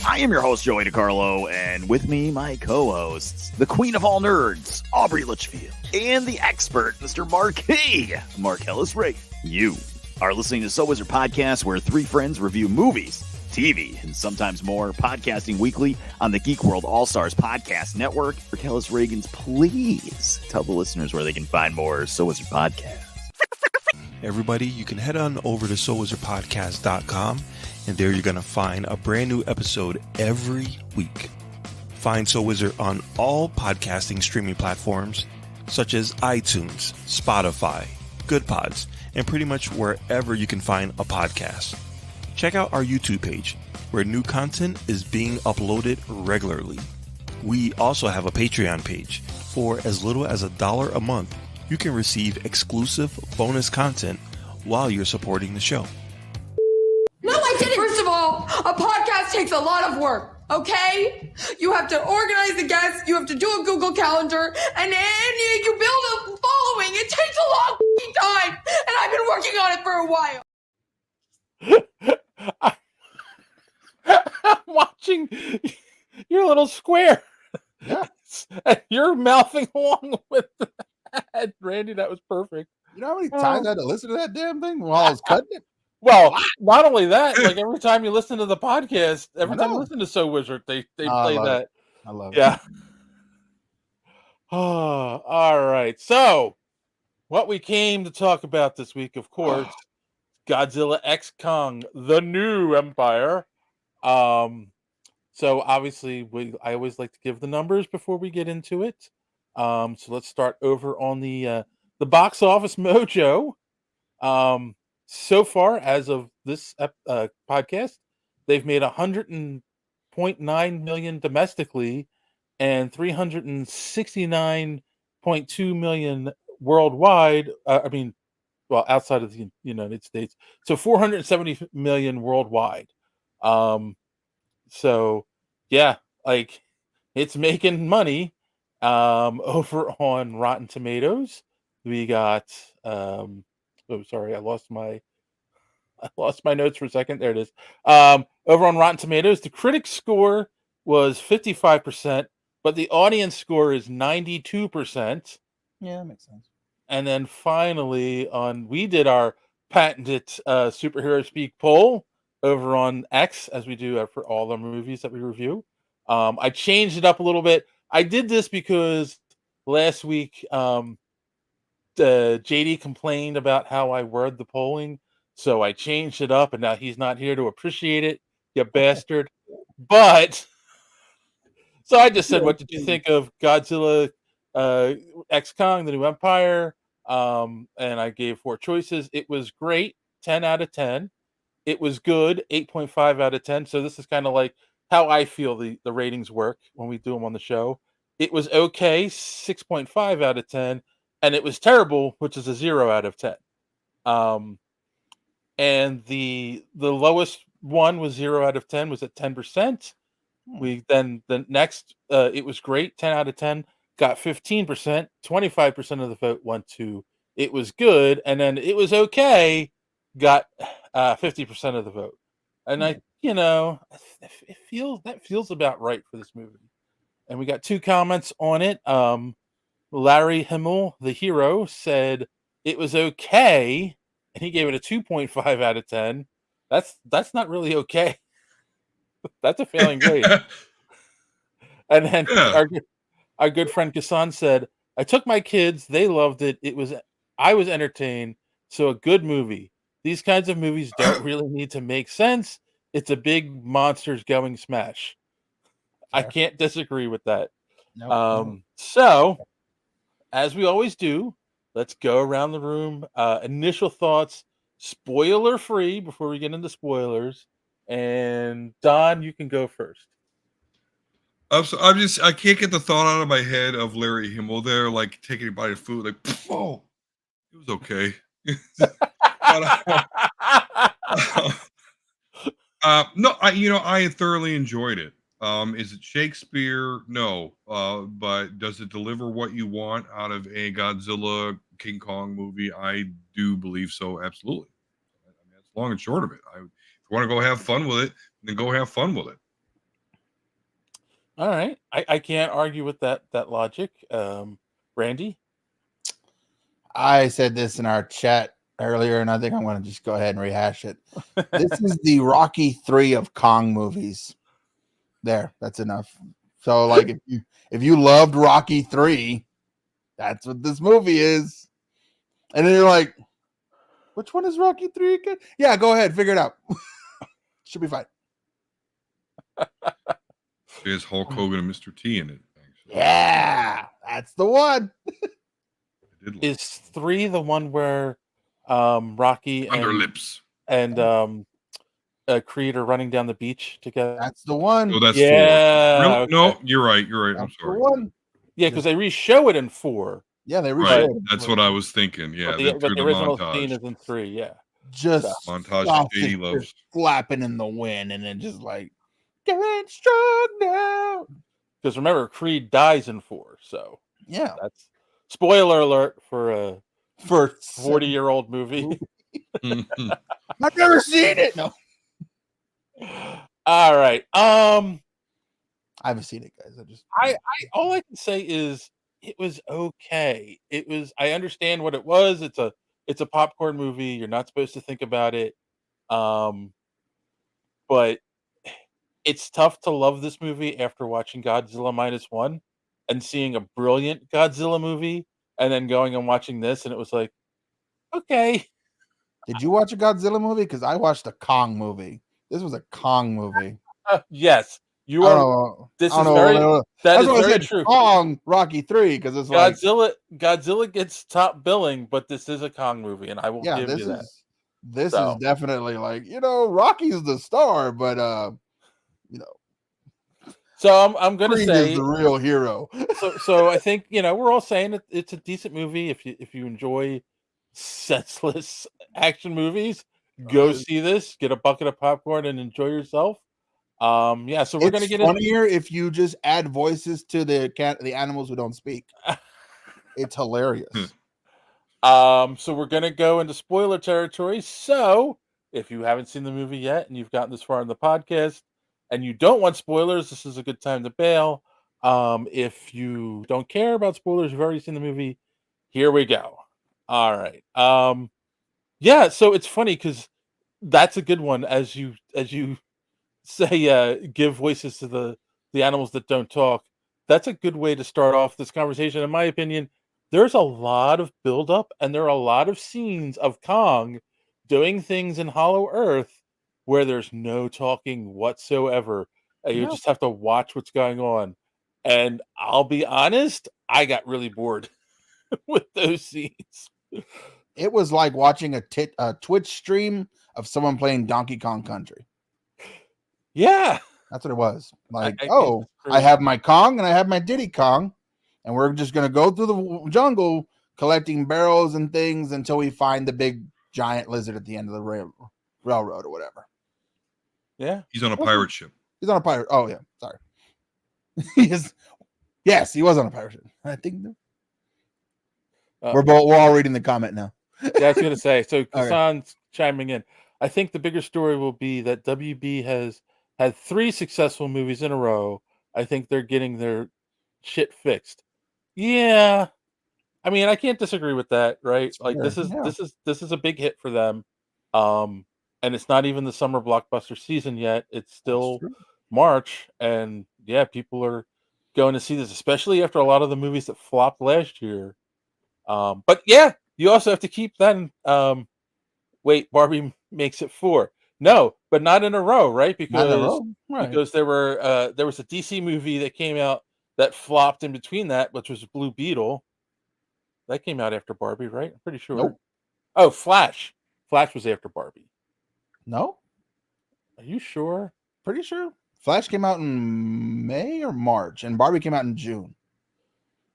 I am your host, Joey DiCarlo, and with me, my co-hosts, the queen of all nerds, Aubrey Litchfield, and the expert, Mr. Marquis, Marcellus Ray. You are listening to So Wizard Podcast, where three friends review movies, TV, and sometimes more, podcasting weekly on the Geek World All-Stars Podcast Network. Marcellus Reagans, please tell the listeners where they can find more So Wizard Podcasts. Everybody, you can head on over to SoWizardPodcast.com, and there you're going to find a brand new episode every week. Find So Wizard on all podcasting streaming platforms, such as iTunes, Spotify, Good Pods, and pretty much wherever you can find a podcast. Check out our YouTube page, where new content is being uploaded regularly. We also have a Patreon page. For as little as $1 a month, you can receive exclusive bonus content while you're supporting the show. No, I didn't. First of all, a podcast takes a lot of work, okay? You have to organize the guests, you have to do a Google Calendar, and then you build a following. It takes a long time, and I've been working on it for a while. I'm watching your little square. Yeah. And you're mouthing along with that. Randy, that was perfect. You know how many times I had to listen to that damn thing while I was cutting it? Well, not only that, like every time you listen to the podcast, every time you listen to So Wizard, they play that. I love it. Oh, all right. So, what we came to talk about this week, of course, Godzilla X Kong, the new Empire. So obviously, I always like to give the numbers before we get into it. So let's start over on the box office mojo. So far, as of this podcast, they've made $102 0.9 million domestically and 369.2 million worldwide. Outside of the United States, so 470 million worldwide. So yeah, like it's making money. Over on Rotten Tomatoes, we got. Sorry, I lost my notes for a second. There it is. Over on Rotten Tomatoes, the critic score was 55%, but the audience score is 92%. Yeah, that makes sense. And then finally, we did our patented superhero speak poll over on X, as we do for all the movies that we review. I changed it up a little bit. I did this because last week JD complained about how I word the polling, so I changed it up, and now he's not here to appreciate it, you bastard. But so I just said, what did you think of Godzilla X Kong, The New Empire? And I gave 4 choices. It was great, 10 out of 10. It was good, 8.5 out of 10. So this is kind of like how I feel the ratings work when we do them on the show. It was okay, 6.5 out of 10. And it was terrible, which is a 0 out of 10. And the lowest one was 0 out of 10, was at 10%. We then the next it was great, 10 out of 10, got 15%, 25% of the vote went to it was good, and then it was okay, got 50% of the vote. And it feels about right for this movie. And we got 2 comments on it. Larry Himmel, the hero, said it was okay, and he gave it a 2.5 out of 10. That's not really okay. That's a failing grade. And then our good friend Kassan said, I took my kids, they loved it. I was entertained. So a good movie. These kinds of movies don't really need to make sense. It's a big monsters going smash. I can't disagree with that. Nope. So as we always do, let's go around the room. Initial thoughts, spoiler free before we get into spoilers. And Don, you can go first. I can't get the thought out of my head of Larry Himmel there, like taking a bite of food, like, oh, it was okay. No, I thoroughly enjoyed it. Is it Shakespeare? No. But does it deliver what you want out of a Godzilla King Kong movie? I do believe so, absolutely. I mean, that's long and short of it. If you want to go have fun with it, then go have fun with it. All right. I can't argue with that logic. Randy? I said this in our chat earlier, and I think I'm going to just go ahead and rehash it. This is the Rocky 3 of Kong movies. There, that's enough. So, like, if you loved Rocky 3, that's what this movie is. And then you're like, which one is Rocky 3 again? Yeah, go ahead, figure it out. Should be fine. There's Hulk Hogan and Mr. T in it. Actually. Yeah, that's the one. Is 3 the one where Rocky and Creed are running down the beach together? That's the one. Oh, that's 4. Really? Okay. No, you're right. I'm sorry. The one. Yeah, because they re-show it in 4. Yeah, they re-show it. That's what I was thinking. Yeah, but the original scene is in 3. Yeah, just montage Shady loves flapping in the wind, and then just like get strong now. Because remember, Creed dies in 4. So yeah, that's spoiler alert for a 40-year-old movie. I've never seen it. No. All right. I haven't seen it, guys. I all I can say is it was okay. I understand what it was. It's a popcorn movie. You're not supposed to think about it. But it's tough to love this movie after watching Godzilla Minus One and seeing a brilliant Godzilla movie, and then going and watching this, and it was like, okay. Did you watch a Godzilla movie? Because I watched a Kong movie. This was a Kong movie. Yes, you are. This is very. That is very true. Kong Rocky 3 because it's Godzilla gets top billing, but this is a Kong movie, and I will give you that. This is definitely like Rocky's the star, but So I'm gonna Creed say is the real hero. So I think we're all saying it's a decent movie. If you enjoy senseless action movies, go see this. Get a bucket of popcorn and enjoy yourself. Yeah. So we're gonna It's get funnier if you just add voices to the animals who don't speak. It's hilarious. So we're gonna go into spoiler territory. So if you haven't seen the movie yet and you've gotten this far in the podcast and you don't want spoilers, this is a good time to bail. If you don't care about spoilers, you've already seen the movie. Here we go. All right. Yeah. So it's funny because that's a good one as you say. Give voices to the animals that don't talk. That's a good way to start off this conversation, in my opinion. There's a lot of buildup, and there are a lot of scenes of Kong doing things in Hollow Earth where there's no talking whatsoever. And you Yeah. just have to watch what's going on. And I'll be honest, I got really bored with those scenes. It was like watching a Twitch stream of someone playing Donkey Kong Country. Yeah, that's what it was. Like, it's I have my Kong and I have my Diddy Kong, and we're just gonna go through the jungle collecting barrels and things until we find the big giant lizard at the end of the railroad or whatever. Yeah, he's on a pirate ship. He's on a pirate. Oh yeah, sorry. Yes, he was on a pirate ship. I think we're all reading the comment now. Yeah, I was gonna say. So Okay. Kasan's chiming in. I think the bigger story will be that WB has had 3 successful movies in a row. I think they're getting their shit fixed. Yeah, I mean, I can't disagree with that, right? Like Sure, this is a big hit for them. And it's not even the summer blockbuster season yet. It's still March, and yeah, people are going to see this, especially after a lot of the movies that flopped last year. But yeah, you also have to keep then. Wait, Barbie makes it 4. No, but not in a row, right? Not in a Because row, right. because there was a DC movie that came out that flopped in between that, which was Blue Beetle. That came out after Barbie, right? I'm pretty sure. Nope. Oh, Flash. Flash was after Barbie. No, are you sure? Pretty sure. Flash came out in May or March, and Barbie came out in June.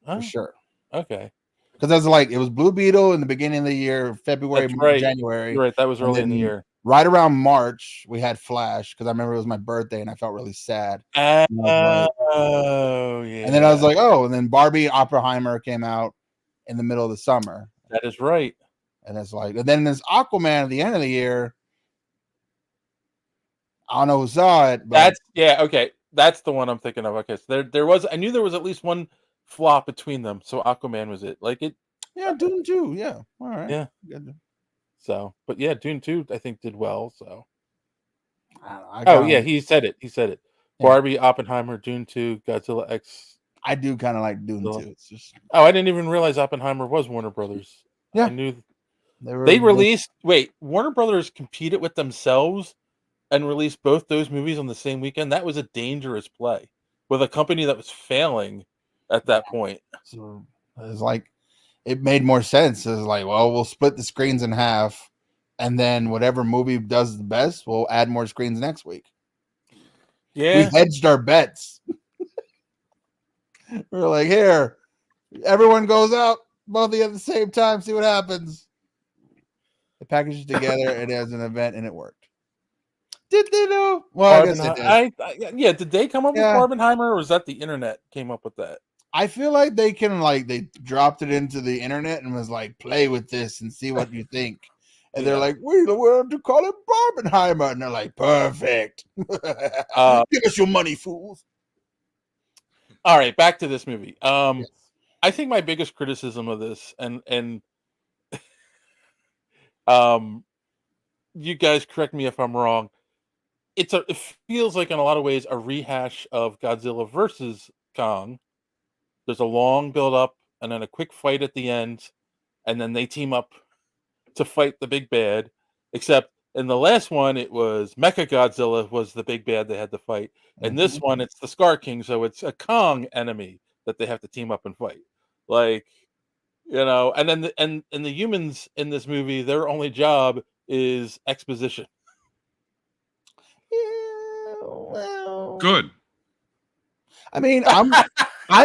Oh, For sure. Okay. Because that's like it was Blue Beetle in the beginning of the year, February, That's right. January. You're right. That was And early in the then year. Right around March, we had Flash because I remember it was my birthday and I felt really sad. And I was Oh, yeah. and then I was like, oh, and then Barbie Oppenheimer came out in the middle of the summer. That is right. And it's like, and then there's Aquaman at the end of the year. I don't know who saw it, but okay. That's the one I'm thinking of. Okay, so there was I knew there was at least one flop between them. So Aquaman was it. Like it. Yeah, Dune 2. Yeah. All right. Yeah. Good. So, but yeah, Dune 2 I think did well. So. Yeah, he said it. Yeah. Barbie, Oppenheimer, Dune 2, Godzilla X. I do kind of like Dune 2. It's just I didn't even realize Oppenheimer was Warner Brothers. Yeah. I knew they released. Wait, Warner Brothers competed with themselves and released both those movies on the same weekend. That was a dangerous play with a company that was failing at that point. So it's like it made more sense. It's like, well, we'll split the screens in half, and then whatever movie does the best, we'll add more screens next week. Yeah, we hedged our bets. We're like, here, everyone goes out both at the same time, see what happens. They packaged it together and as an event, and it worked. Did they know? Well, I guess they did. Yeah, did they come up with Barbenheimer, or was that the internet came up with that? I feel like they dropped it into the internet and was like, play with this and see what you think. And they're like, we want to call it Barbenheimer. And they're like, perfect. Give us your money, fools. All right, back to this movie. I think my biggest criticism of this, and you guys correct me if I'm wrong. It feels like in a lot of ways a rehash of Godzilla versus Kong. There's a long build up and then a quick fight at the end, and then they team up to fight the big bad. Except in the last one, it was Mecha Godzilla was the big bad they had to fight. And this one, it's the Scar King, so it's a Kong enemy that they have to team up and fight. Like, and then the humans in this movie, their only job is exposition. Good. I mean, I'm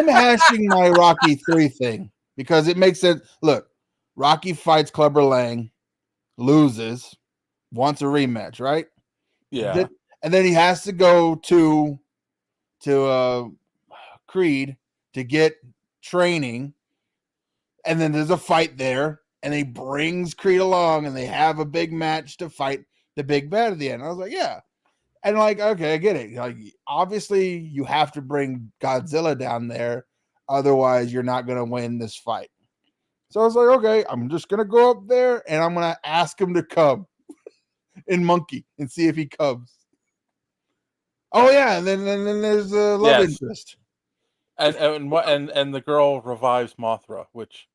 hashing my Rocky 3 thing because it makes sense. Look, Rocky fights Clubber Lang, loses, wants a rematch, right? Yeah. And then he has to go to Creed to get training, and then there's a fight there, and he brings Creed along, and they have a big match to fight the big bad at the end. I was like, yeah. And like, okay, I get it. Like, obviously, you have to bring Godzilla down there, otherwise, you're not going to win this fight. So I was like, okay, I'm just going to go up there, and I'm going to ask him to come in Monkey and see if he comes. Oh yeah, and then there's a love interest, and the girl revives Mothra, which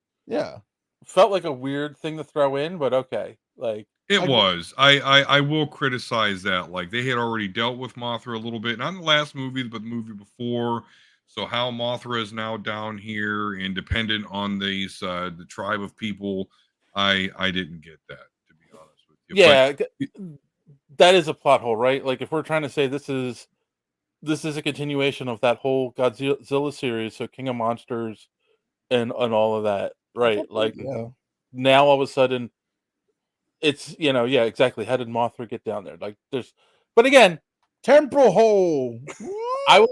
felt like a weird thing to throw in, but okay, like. It was. I will criticize that. Like, they had already dealt with Mothra a little bit, not in the last movie, but the movie before. So how Mothra is now down here and dependent on these the tribe of people, I didn't get that, to be honest with you. Yeah, that is a plot hole, right? Like, if we're trying to say this is a continuation of that whole Godzilla series, so King of Monsters and all of that, right? Like, now all of a sudden. It's, yeah, exactly. How did Mothra get down there? Like, but again, temporal hole. I will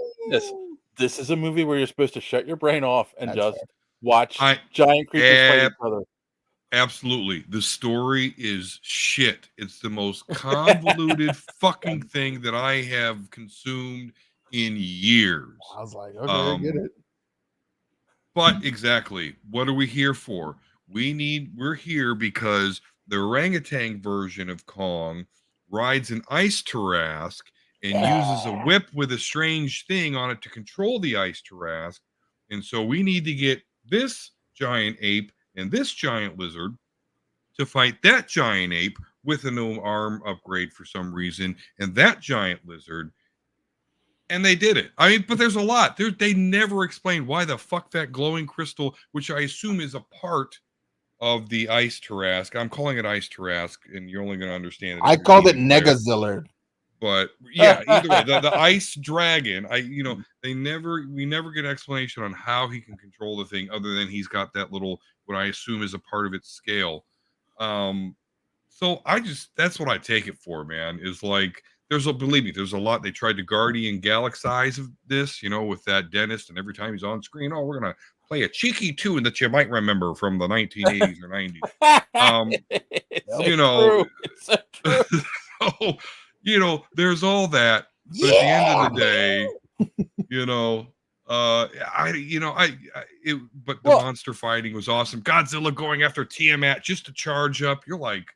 this is a movie where you're supposed to shut your brain off and watch giant creatures fight each other. Absolutely. The story is shit. It's the most convoluted fucking thing that I have consumed in years. I was like, okay, I get it. But exactly, what are we here for? We're here because the orangutan version of Kong rides an ice Tarrasque and uses a whip with a strange thing on it to control the ice Tarrasque. And so we need to get this giant ape and this giant lizard to fight that giant ape with a new arm upgrade for some reason, and that giant lizard. And they did it. I mean, but there's a lot. They never explain why the fuck that glowing crystal, which I assume is a part of the ice Tarrasque. I'm calling it ice Tarrasque, and you're only going to understand it. I called it Negazillard. But yeah, either way, the ice dragon. We never get an explanation on how he can control the thing, other than he's got that little, what I assume is a part of its scale. So that's what I take it for, man. Is like, believe me, there's a lot. They tried to Guardian Galaxize of this, with that dentist, and every time he's on screen, we're gonna play a cheeky tune that you might remember from the 1980s or 90s. It's so true. So, there's all that. But at the end of the day, but the monster fighting was awesome. Godzilla going after Tiamat just to charge up. You're like,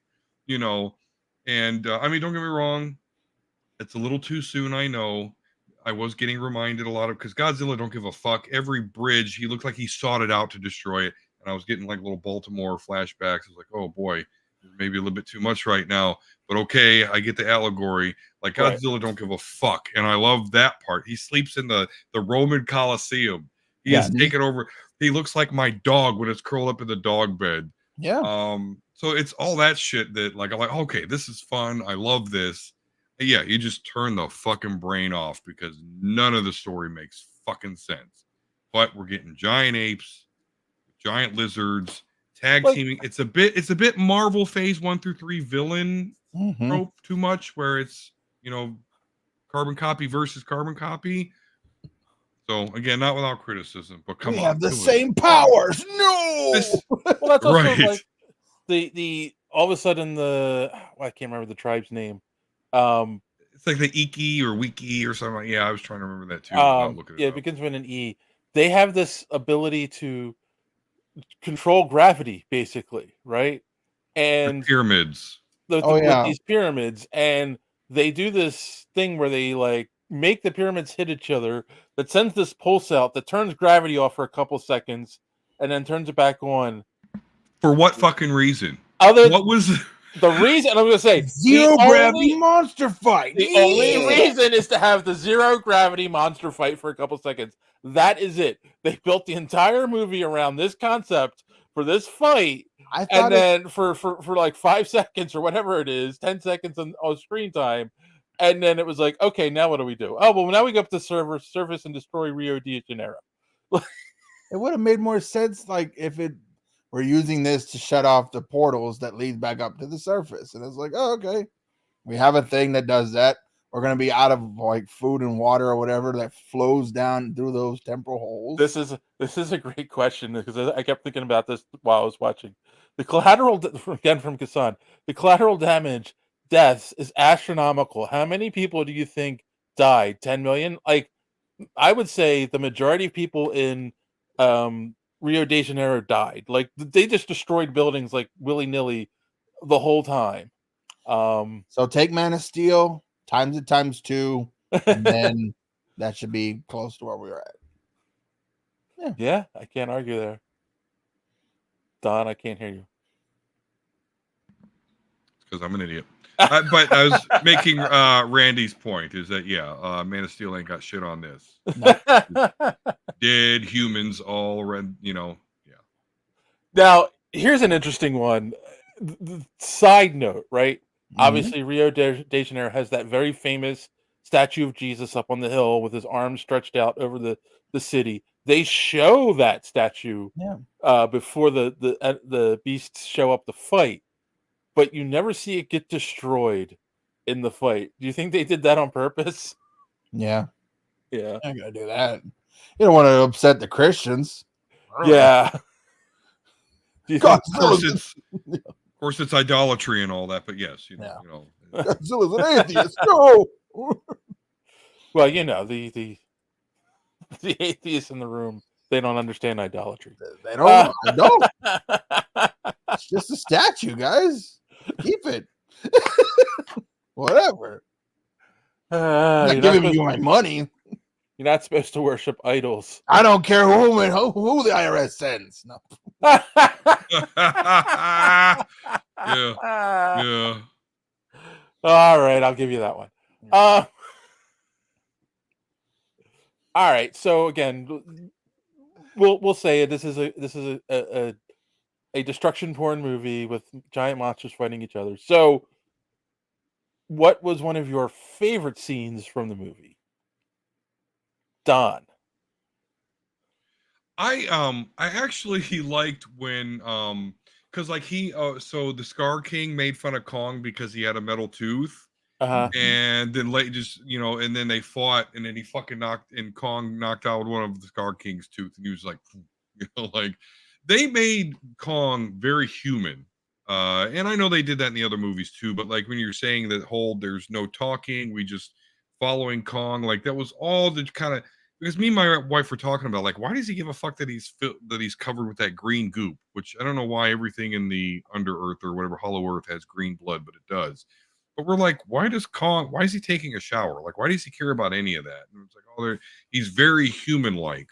and I mean, don't get me wrong, it's a little too soon. I know. I was getting reminded a lot because Godzilla don't give a fuck. Every bridge, he looked like he sought it out to destroy it. And I was getting like little Baltimore flashbacks. I was like, oh boy, maybe a little bit too much right now. But okay, I get the allegory. Like, Godzilla don't give a fuck. And I love that part. He sleeps in the Roman Colosseum. He is taken over. He looks like my dog when it's curled up in the dog bed. Yeah. So it's all that shit that, like, I'm like, okay, this is fun. I love this. Yeah, you just turn the fucking brain off because none of the story makes fucking sense. But we're getting giant apes, giant lizards, tag teaming. It's a bit Marvel Phase 1 through 3 villain trope too much, where it's carbon copy versus carbon copy. So again, not without criticism, but come on, we have the same powers. No, well, that's also like the all of a sudden I can't remember the tribe's name. It's like the Iki or Wiki or something. Yeah, I was trying to remember that too. It begins with an E. They have this ability to control gravity, basically, right? And the pyramids. With these pyramids, and they do this thing where they like make the pyramids hit each other. That sends this pulse out that turns gravity off for a couple seconds, and then turns it back on. For what fucking reason? What was the reason? I'm going to say zero gravity monster fight. The only reason is to have the zero gravity monster fight for a couple seconds. That is it. They built the entire movie around this concept for this fight, and then for like 5 seconds or whatever it is, 10 seconds on screen time, And then it was like, okay, now what do we do? Oh, well, now we go up to the surface and destroy Rio de Janeiro. It would have made more sense, like if we're using this to shut off the portals that lead back up to the surface, and it's like, oh, okay, we have a thing that does that. We're gonna be out of like food and water or whatever that flows down through those temporal holes. This is a great question because I kept thinking about this while I was watching. The collateral, again from Kassan, the collateral damage deaths is astronomical. How many people do you think died? 10 million? Like, I would say the majority of people in Rio de Janeiro died. Like, they just destroyed buildings like willy-nilly the whole time. So take Man of Steel, times it times 2, and then that should be close to where we were at. Yeah, I can't argue there. Don, I can't hear you. Because I'm an idiot. But I was making Randy's point is that, Man of Steel ain't got shit on this. Dead humans all around, yeah. Now, here's an interesting one. Side note, right? Mm-hmm. Obviously, Rio de Janeiro has that very famous statue of Jesus up on the hill with his arms stretched out over the city. They show that statue before the beasts show up to fight, but you never see it get destroyed in the fight. Do you think they did that on purpose? Yeah. Yeah. I gotta do that. You don't want to upset the Christians. Yeah. Of course, it's idolatry and all that, but yes, Godzilla's an atheist. No. Well, the atheists in the room, they don't understand idolatry. They don't. I don't. It's just a statue, guys. Keep it. Whatever. I'm not giving you my money. You're not supposed to worship idols. I don't care who the IRS sends. No. Yeah. All right, I'll give you that one. All right, so again, we'll say this is a destruction porn movie with giant monsters fighting each other. So, what was one of your favorite scenes from the movie? Don. I actually liked when because like so the Scar King made fun of Kong because he had a metal tooth, and then and then they fought, and then he fucking Kong knocked out one of the Scar King's tooth, and he was like, like they made Kong very human, and I know they did that in the other movies too, but like when you're saying that there's no talking, we just following Kong, like that was all the kind of. Because me and my wife were talking about, like, why does he give a fuck that he's covered with that green goop? Which I don't know why everything in the Under Earth or whatever Hollow Earth has green blood, but it does. But we're like, why is he taking a shower? Like, why does he care about any of that? And it's like, he's very human-like,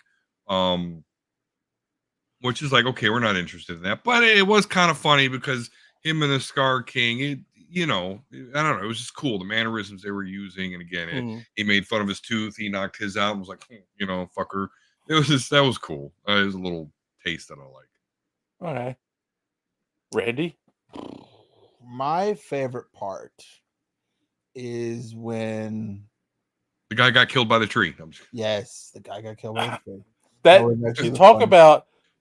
which is like, okay, we're not interested in that. But it was kind of funny because him and the Scar King, I don't know. It was just cool. The mannerisms they were using. And again, he made fun of his tooth. He knocked his out and was like, fucker. That was cool. It was a little taste that I like. All right. Randy? My favorite part is when the guy got killed by the tree. Yes, the guy got killed by the tree.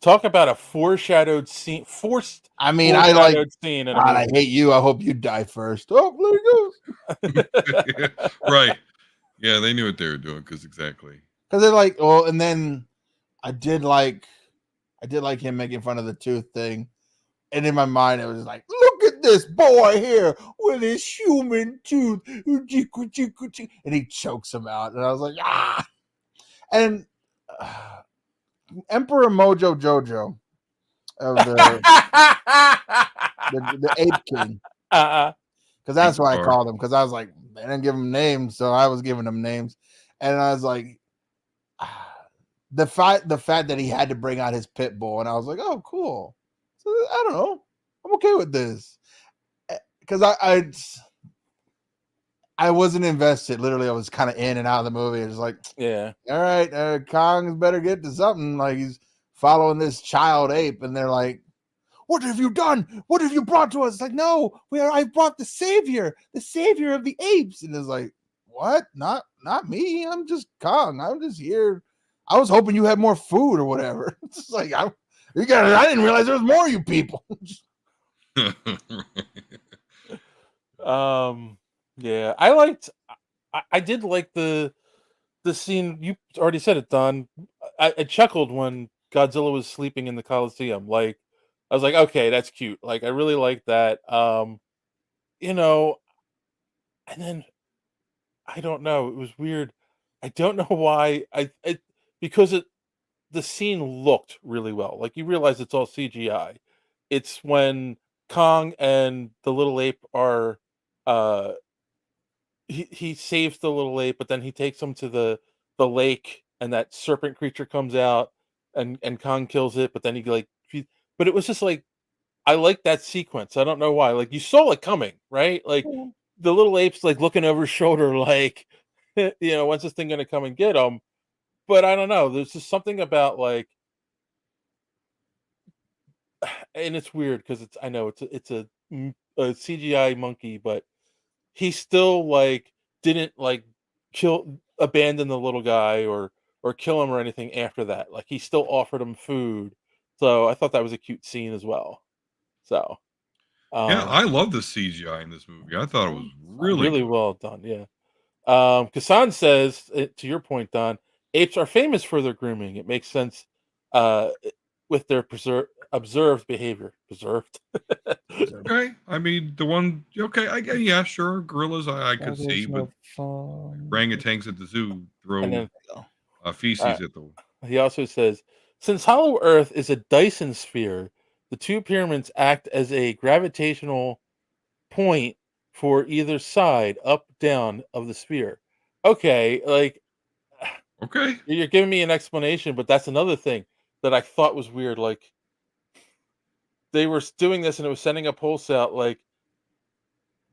Talk about a foreshadowed scene. I mean, I hate you. I hope you die first. Oh, there he goes. Right. Yeah, they knew what they were doing because they're like, and then I did like him making fun of the tooth thing, and in my mind it was like, look at this boy here with his human tooth, and he chokes him out, and I was like, ah, and. Emperor Mojo Jojo of the Ape King, because that's why I called him. Because I was like, they didn't give him names, so I was giving him names, and I was like, the fact that he had to bring out his pit bull, and I was like, oh, cool. So I don't know, I'm okay with this, because I wasn't invested. Literally, I was kind of in and out of the movie. It was like, yeah, all right, Kong's better get to something. Like he's following this child ape, and they're like, what have you done? What have you brought to us? It's like, no, I brought the savior of the apes. And it's like, what? Not me. I'm just Kong. I'm just here. I was hoping you had more food or whatever. It's just like, I didn't realize there was more of you people. Yeah, I did like the scene. You already said it, Don. I chuckled when Godzilla was sleeping in the Coliseum. Like, I was like, okay, that's cute. Like, I really like that. You know, and then I don't know. It was weird. I don't know why. Because the scene looked really well. Like, you realize it's all CGI. It's when Kong and the little ape are he saves the little ape, but then he takes him to the lake, and that serpent creature comes out, and Kong kills it, but then but it was just like, I like that sequence. I don't know why. Like, you saw it coming, right? Like, the little ape's like looking over his shoulder, like, when's this thing gonna come and get him? But I don't know. There's just something about, like, and it's weird because it's a CGI monkey, but he still, like, didn't, like, abandon the little guy or kill him or anything after that. Like, he still offered him food. So I thought that was a cute scene as well. So yeah, I love the CGI in this movie. I thought it was really good. well done. Yeah. Kassan says, to your point, Don, apes are famous for their grooming. It makes sense with their observed behavior. Preserved. Okay, I mean the one. Okay, yeah, sure. Gorillas, I could see, but orangutans at the zoo throw feces at the. He also says, since Hollow Earth is a Dyson sphere, the two pyramids act as a gravitational point for either side, up, down of the sphere. Okay, like, okay, you're giving me an explanation, but that's another thing that I thought was weird. Like, they were doing this and it was sending a pulse out. Like,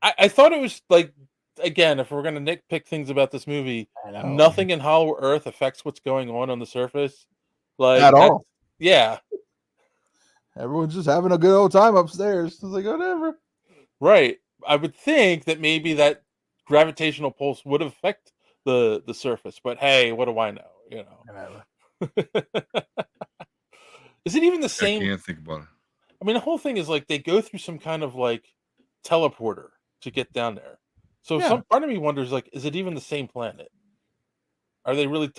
I thought it was like, again, if we're gonna nitpick things about this movie, nothing in Hollow Earth affects what's going on the surface. Like, at all. Yeah. Everyone's just having a good old time upstairs. It's like, whatever. Right. I would think that maybe that gravitational pulse would affect the surface, but hey, what do I know? Is it even the same? I can't think about it. I mean, the whole thing is like they go through some kind of like teleporter to get down there. So some part of me wonders, like, is it even the same planet? Are they really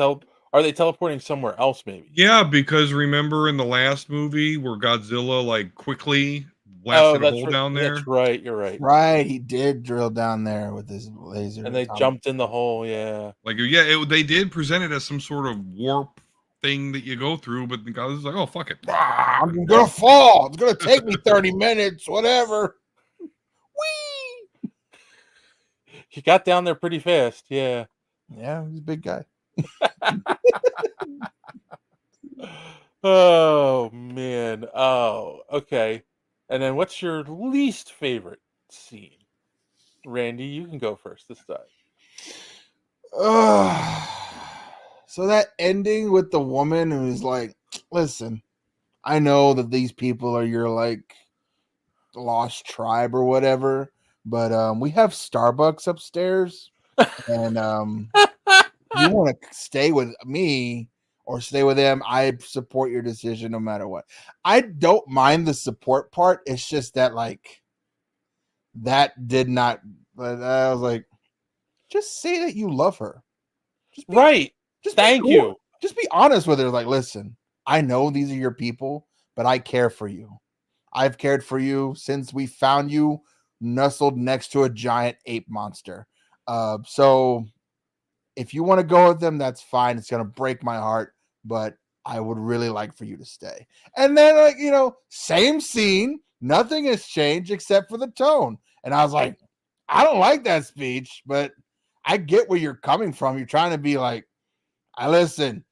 are they teleporting somewhere else? Maybe. Yeah, because remember in the last movie where Godzilla like quickly blasted a hole down there. That's right. You're right. Right, he did drill down there with his laser, and they jumped in the hole. Yeah, like they did present it as some sort of warp thing that you go through, but the guy was like, "Oh fuck it, I'm gonna fall. It's gonna take me 30 minutes, whatever." Whee! He got down there pretty fast. Yeah, he's a big guy. Oh man. Oh, okay. And then what's your least favorite scene? Randy, you can go first this time. So that ending with the woman who's like, listen, I know that these people are your like lost tribe or whatever, but we have Starbucks upstairs, and you want to stay with me or stay with them, I support your decision no matter what. I don't mind the support part. It's just that, like, that did not. But I was like, just say that you love her. Right. Thank you. Just be honest with her. Like, listen, I know these are your people, but I care for you. I've cared for you since we found you nestled next to a giant ape monster. So if you want to go with them, that's fine. It's going to break my heart, but I would really like for you to stay. And then, like, same scene. Nothing has changed except for the tone. And I was like, I don't like that speech, but I get where you're coming from. You're trying to be like, listen,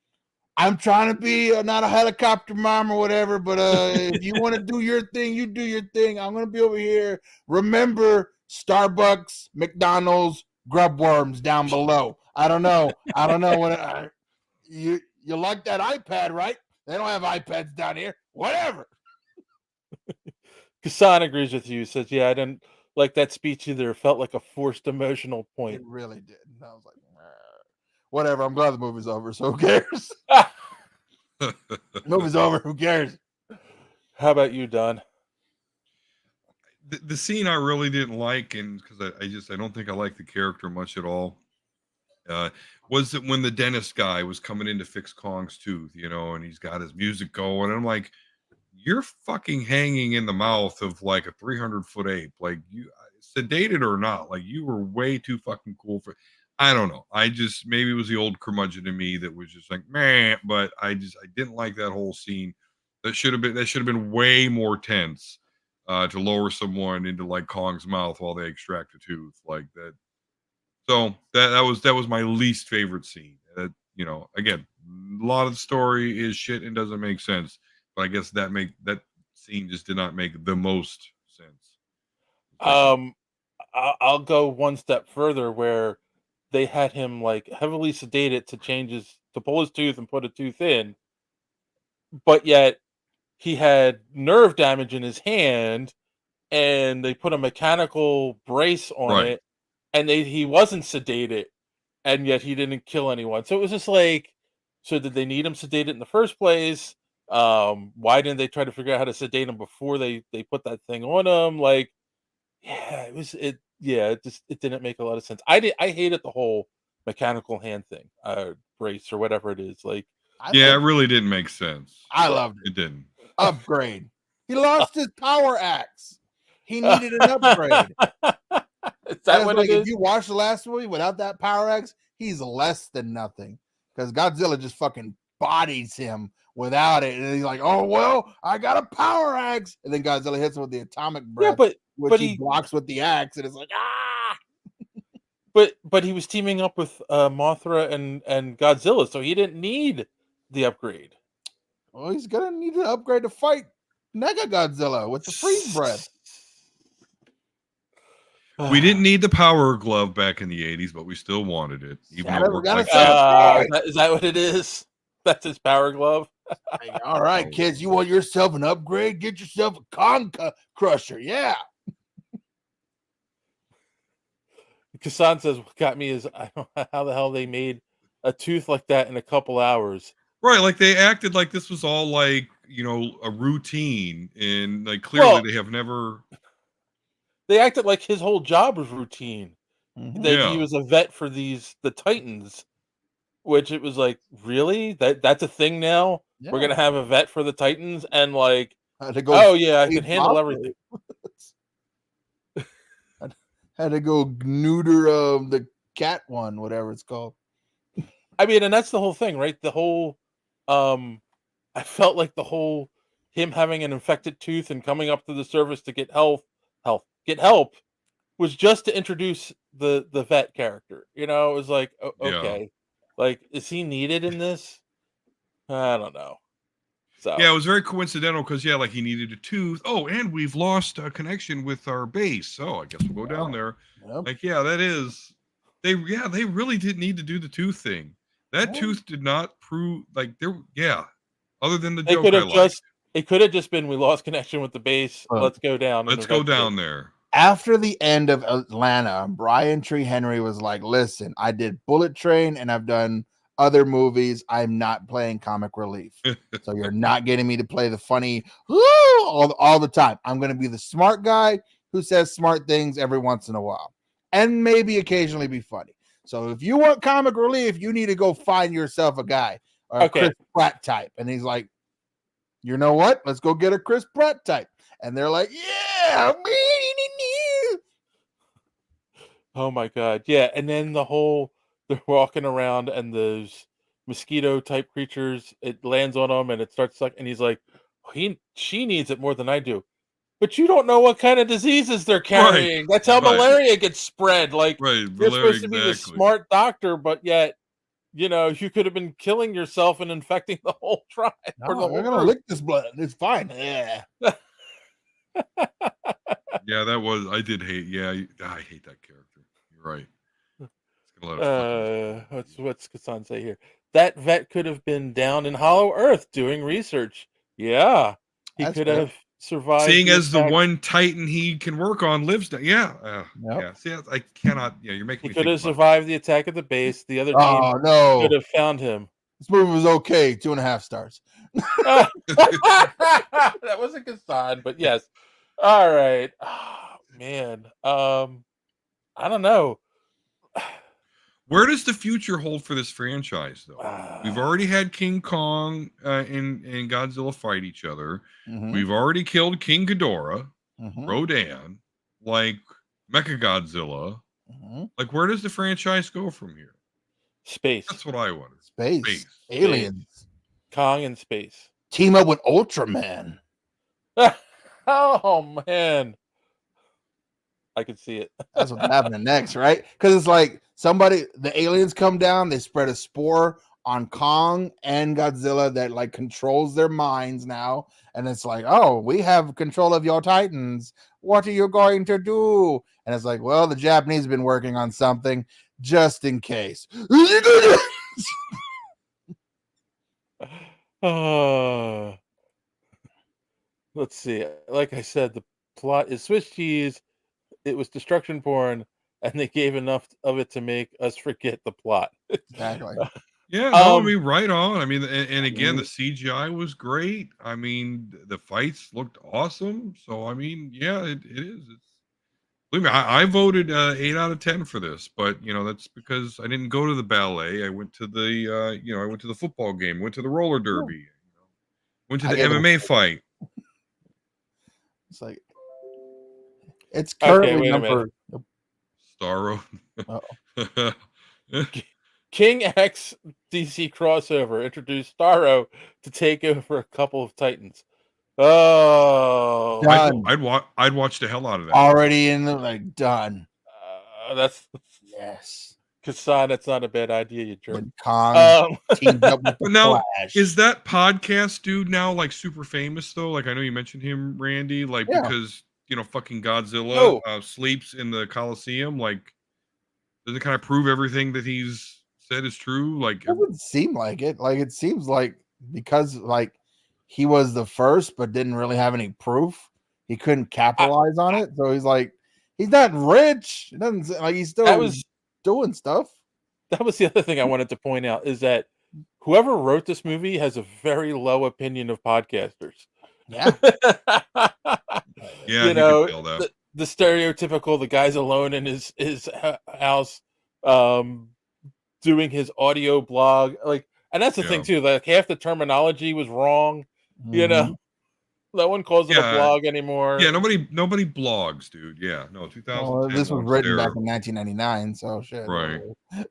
I'm trying to be not a helicopter mom or whatever, but if you want to do your thing, you do your thing. I'm going to be over here. Remember, Starbucks, McDonald's, grub worms down below. I don't know what you like that iPad, right? They don't have iPads down here. Whatever. Kassan agrees with you. Says, yeah, I didn't like that speech either. It felt like a forced emotional point. It really did. And I was like, whatever. I'm glad the movie's over. So who cares? Movie's over. Who cares? How about you, Don? The scene I really didn't like, and because I don't think I like the character much at all, was that when the dentist guy was coming in to fix Kong's tooth, and he's got his music going, and I'm like, you're fucking hanging in the mouth of like a 300-foot ape, like you sedated or not, like you were way too fucking cool for. I don't know. Maybe it was the old curmudgeon in me that was just like, man, but I didn't like that whole scene. That should have been way more tense. To lower someone into like Kong's mouth while they extract a tooth like that. So that was my least favorite scene. Again, a lot of the story is shit and doesn't make sense. But I guess that scene just did not make the most sense. I'll go one step further where they had him like heavily sedated to pull his tooth and put a tooth in, but yet he had nerve damage in his hand, and they put a mechanical brace on it, and he wasn't sedated, and yet he didn't kill anyone. So it was just like, so did they need him sedated in the first place? Why didn't they try to figure out how to sedate him before they put that thing on him? Like, it didn't make a lot of sense. I hated the whole mechanical hand thing, brace or whatever it is. Like, it really didn't make sense. I loved it. It didn't. Upgrade. He lost his power axe. He needed an upgrade. Is that what it is? If you watch the last movie without that power axe, he's less than nothing. Because Godzilla just fucking bodies him without it. And he's like, oh, well, I got a power axe. And then Godzilla hits him with the atomic breath, which he blocks with the axe. And it's like, ah! But he was teaming up with Mothra and Godzilla, so he didn't need the upgrade. Well, he's gonna need an upgrade to fight Mega Godzilla with the freeze breath. We didn't need the power glove back in the 80s, but we still wanted it. Even though it worked like is that what it is? That's his power glove? All right, kids, you want yourself an upgrade? Get yourself a Kong Crusher. Yeah. Kassan says, what got me is, I don't know how the hell they made a tooth like that in a couple hours. Right, like they acted like this was all like, a routine, and like clearly they have never. They acted like his whole job was routine. Mm-hmm. That he was a vet for the Titans, which it was like, really? That's a thing now? Yeah. We're gonna have a vet for the Titans, and like, I can handle everything. Had to go neuter the cat one, whatever it's called. I mean, and that's the whole thing, right? The whole, I felt like the whole him having an infected tooth and coming up to the service to get help was just to introduce the vet character. It was like, okay, like, is he needed in this? I don't know. So yeah, it was very coincidental because like he needed a tooth. Oh, and we've lost a connection with our base, so I guess we'll go down there. Yep. Like, that is. They really didn't need to do the tooth thing. That tooth did not prove like there. Yeah, other than the joke it could have just been we lost connection with the base. Let's go down. Let's go down there. After the end of Atlanta, Brian Tree Henry was like, "Listen, I did Bullet Train and I've done other movies. I'm not playing comic relief, so you're not getting me to play the funny all the time. I'm going to be the smart guy who says smart things every once in a while, and maybe occasionally be funny. So if you want comic relief, you need to go find yourself a guy or a Chris Pratt type." And he's like, "You know what? Let's go get a Chris Pratt type." And they're like, "Yeah, me." Oh my god, yeah. And then they're walking around and those mosquito type creatures, it lands on them and it starts sucking. And he's like, she needs it more than I do. But you don't know what kind of diseases they're carrying. Right. That's how malaria gets spread. Like, you're supposed to be the smart doctor, but yet, you could have been killing yourself and infecting the whole tribe. No, we're going to lick this blood. It's fine. Yeah. Yeah, I did hate. Yeah, I hate that character. You're right. What's Kassan say here? That vet could have been down in Hollow Earth doing research. Yeah, he could have survived. Seeing the as the attack. one Titan he can work on lives down. Yeah. Yeah. See, I cannot. Yeah, you're making He me could think have about survived the attack at the base. The other team Oh no! could have found him. This movie was okay. 2.5 stars. That was a good sign, but yes. All right. Oh, man. I don't know. Where does the future hold for this franchise, though? We've already had King Kong and Godzilla fight each other. Mhm. We've already killed King Ghidorah, Mhm. Rodan, like Mechagodzilla. Like, where does the franchise go from here? Space. That's what I wanted. Space. Aliens. Kong in space. Team up with Ultraman. Oh man. I can see it. That's what's happening next, right? Because it's like the aliens come down, they spread a spore on Kong and Godzilla that like controls their minds now. And it's like, oh, we have control of your Titans. What are you going to do? And it's like, well, the Japanese have been working on something just in case. Let's see. Like I said, the plot is Swiss cheese. It was destruction porn, and they gave enough of it to make us forget the plot. Exactly. Yeah, no, I mean, right on. I mean, and again, the CGI was great. I mean, the fights looked awesome. So, I mean, yeah, it is. Believe me, I voted 8 out of 10 for this, but that's because I didn't go to the ballet. I went to the I went to the football game, went to the roller derby, went to the MMA fight. It's like it's currently wait a number. Starro. King X DC crossover introduced Starro to take over a couple of Titans. Oh, I'd watch the hell out of that. Already in the done. That's yes. Kassan, that's not a bad idea, you jerk. Kong teamed up with the But now, Flash. is that podcast dude now like super famous though? Like I know you mentioned him, Randy. Like because fucking Godzilla sleeps in the Coliseum. Like, does it kind of prove everything that he's said is true? Like, it doesn't seem like it. Like it seems like because like he was the first, but didn't really have any proof. He couldn't capitalize on it. So he's like, he's not rich. It doesn't like he's still doing stuff. That was the other thing I wanted to point out is that whoever wrote this movie has a very low opinion of podcasters. Yeah. Yeah, you know, the stereotypical, the guy's alone in his house, doing his audio blog. Like, and that's the thing too, like half the terminology was wrong. You know, no one calls it a blog anymore. Yeah, nobody blogs, dude. Yeah, no, 2010. Well, this was written back in 1999, so shit. Right.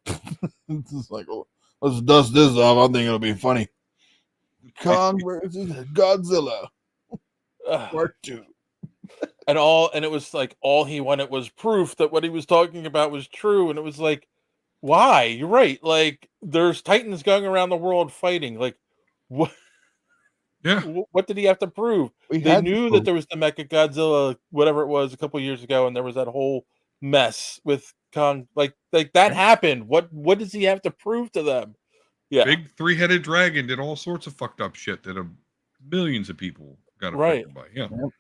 It's just like, let's dust this off. I think it'll be funny. Kong versus Godzilla, Part 2. And it was like all he wanted was proof that what he was talking about was true. And it was like, why? You're right. Like, there's Titans going around the world fighting. Like, what? Yeah. What did he have to prove? They knew that there was the Mechagodzilla, whatever it was, a couple years ago, and there was that whole mess with Kong. Like that happened. What does he have to prove to them? Yeah. Big 3-headed dragon did all sorts of fucked up shit that millions of people got affected by. Yeah. Yep.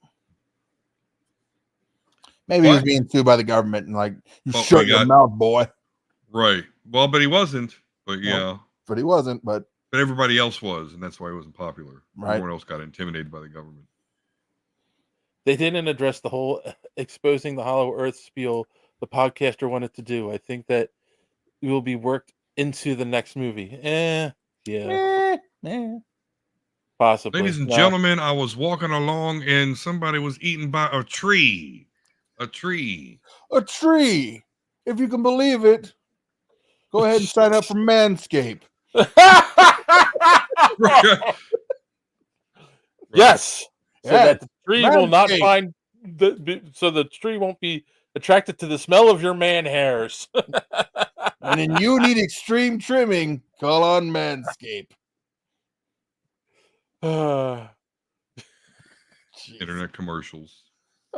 Maybe he was being sued by the government and like, you shut your mouth, boy. Right. Well, but he wasn't. But yeah. Well, but he wasn't. But everybody else was, and that's why he wasn't popular. Right. Everyone else got intimidated by the government. They didn't address the whole exposing the Hollow Earth spiel the podcaster wanted to do. I think that it will be worked into the next movie. Yeah. Possibly. Ladies and gentlemen, I was walking along and somebody was eaten by a tree. A tree. If you can believe it, go ahead and sign up for Manscaped. Yes. So that the tree will not Manscaped. find so the tree won't be attracted to the smell of your man hairs. And then you need extreme trimming, call on Manscaped. Internet commercials.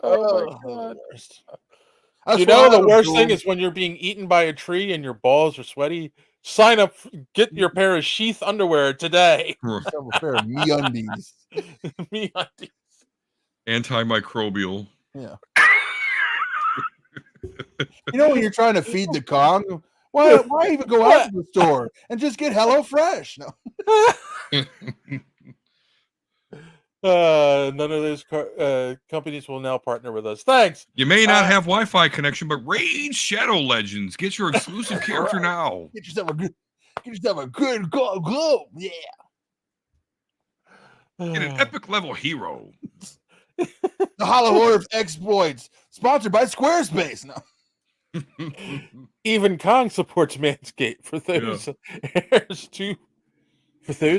Oh my God. That's You know, what I the was worst doing. thing is when you're being eaten by a tree and your balls are sweaty. Sign up, get your pair of sheath underwear today. Have a pair of MeUndies. MeUndies. Antimicrobial. Yeah. You know, when you're trying to feed the Kong, why even go out to the store and just get Hello Fresh? No. None of those companies will now partner with us. Thanks. You may not have Wi-Fi connection, but Raid Shadow Legends. Get your exclusive character now. Get yourself a good globe. Yeah. Get an epic level hero. The Hollow Earth exploits, sponsored by Squarespace. No. Even Kong supports Manscaped for those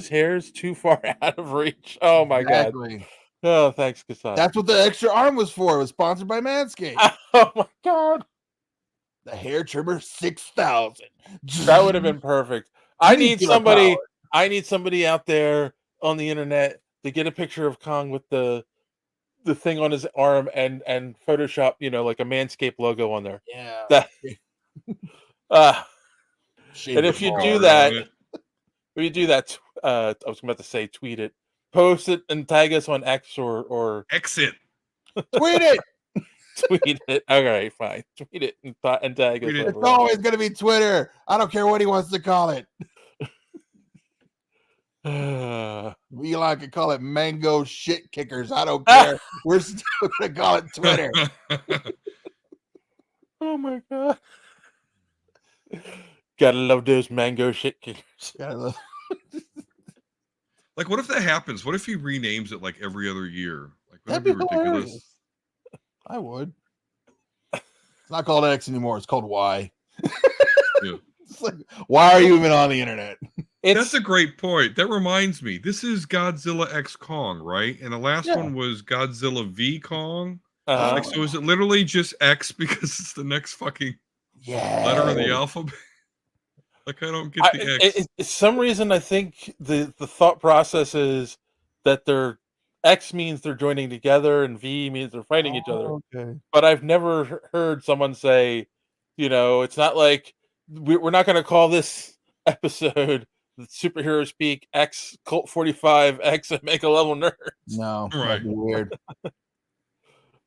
hairs too far out of reach. Oh my god. Oh, thanks, Gossett. That's what the extra arm was for. It was sponsored by Manscaped. Oh my god. The hair trimmer 6000. That would have been perfect. I need somebody out there on the internet to get a picture of Kong with the thing on his arm and Photoshop, like a Manscaped logo on there. Yeah. That, and if you do that, I was about to say tweet it, post it, and tag us on X or exit. Tweet it. Tweet it. All right, fine. Tweet it and tag us. It's always going to be Twitter. I don't care what he wants to call it. Elon could call it mango shit kickers. I don't care. We're still going to call it Twitter. Oh my god. Gotta love those mango shit kickers. Like, what if that happens? What if he renames it like every other year? Like, That'd that'd be be ridiculous. hilarious. I would. It's not called X anymore. It's called Y. Yeah. It's like, why are you even on the internet? That's a great point. That reminds me. This is Godzilla X Kong, right? And the last one was Godzilla V Kong. Like, so is it literally just X because it's the next fucking letter of the alphabet? Like, I don't get the X. Some reason I think the thought process is that X means they're joining together and V means they're fighting each other. Okay. But I've never heard someone say, it's not like we're not going to call this episode Superhero Speak X Cult 45 X and Make a Level Nerd. No, right. That'd be weird.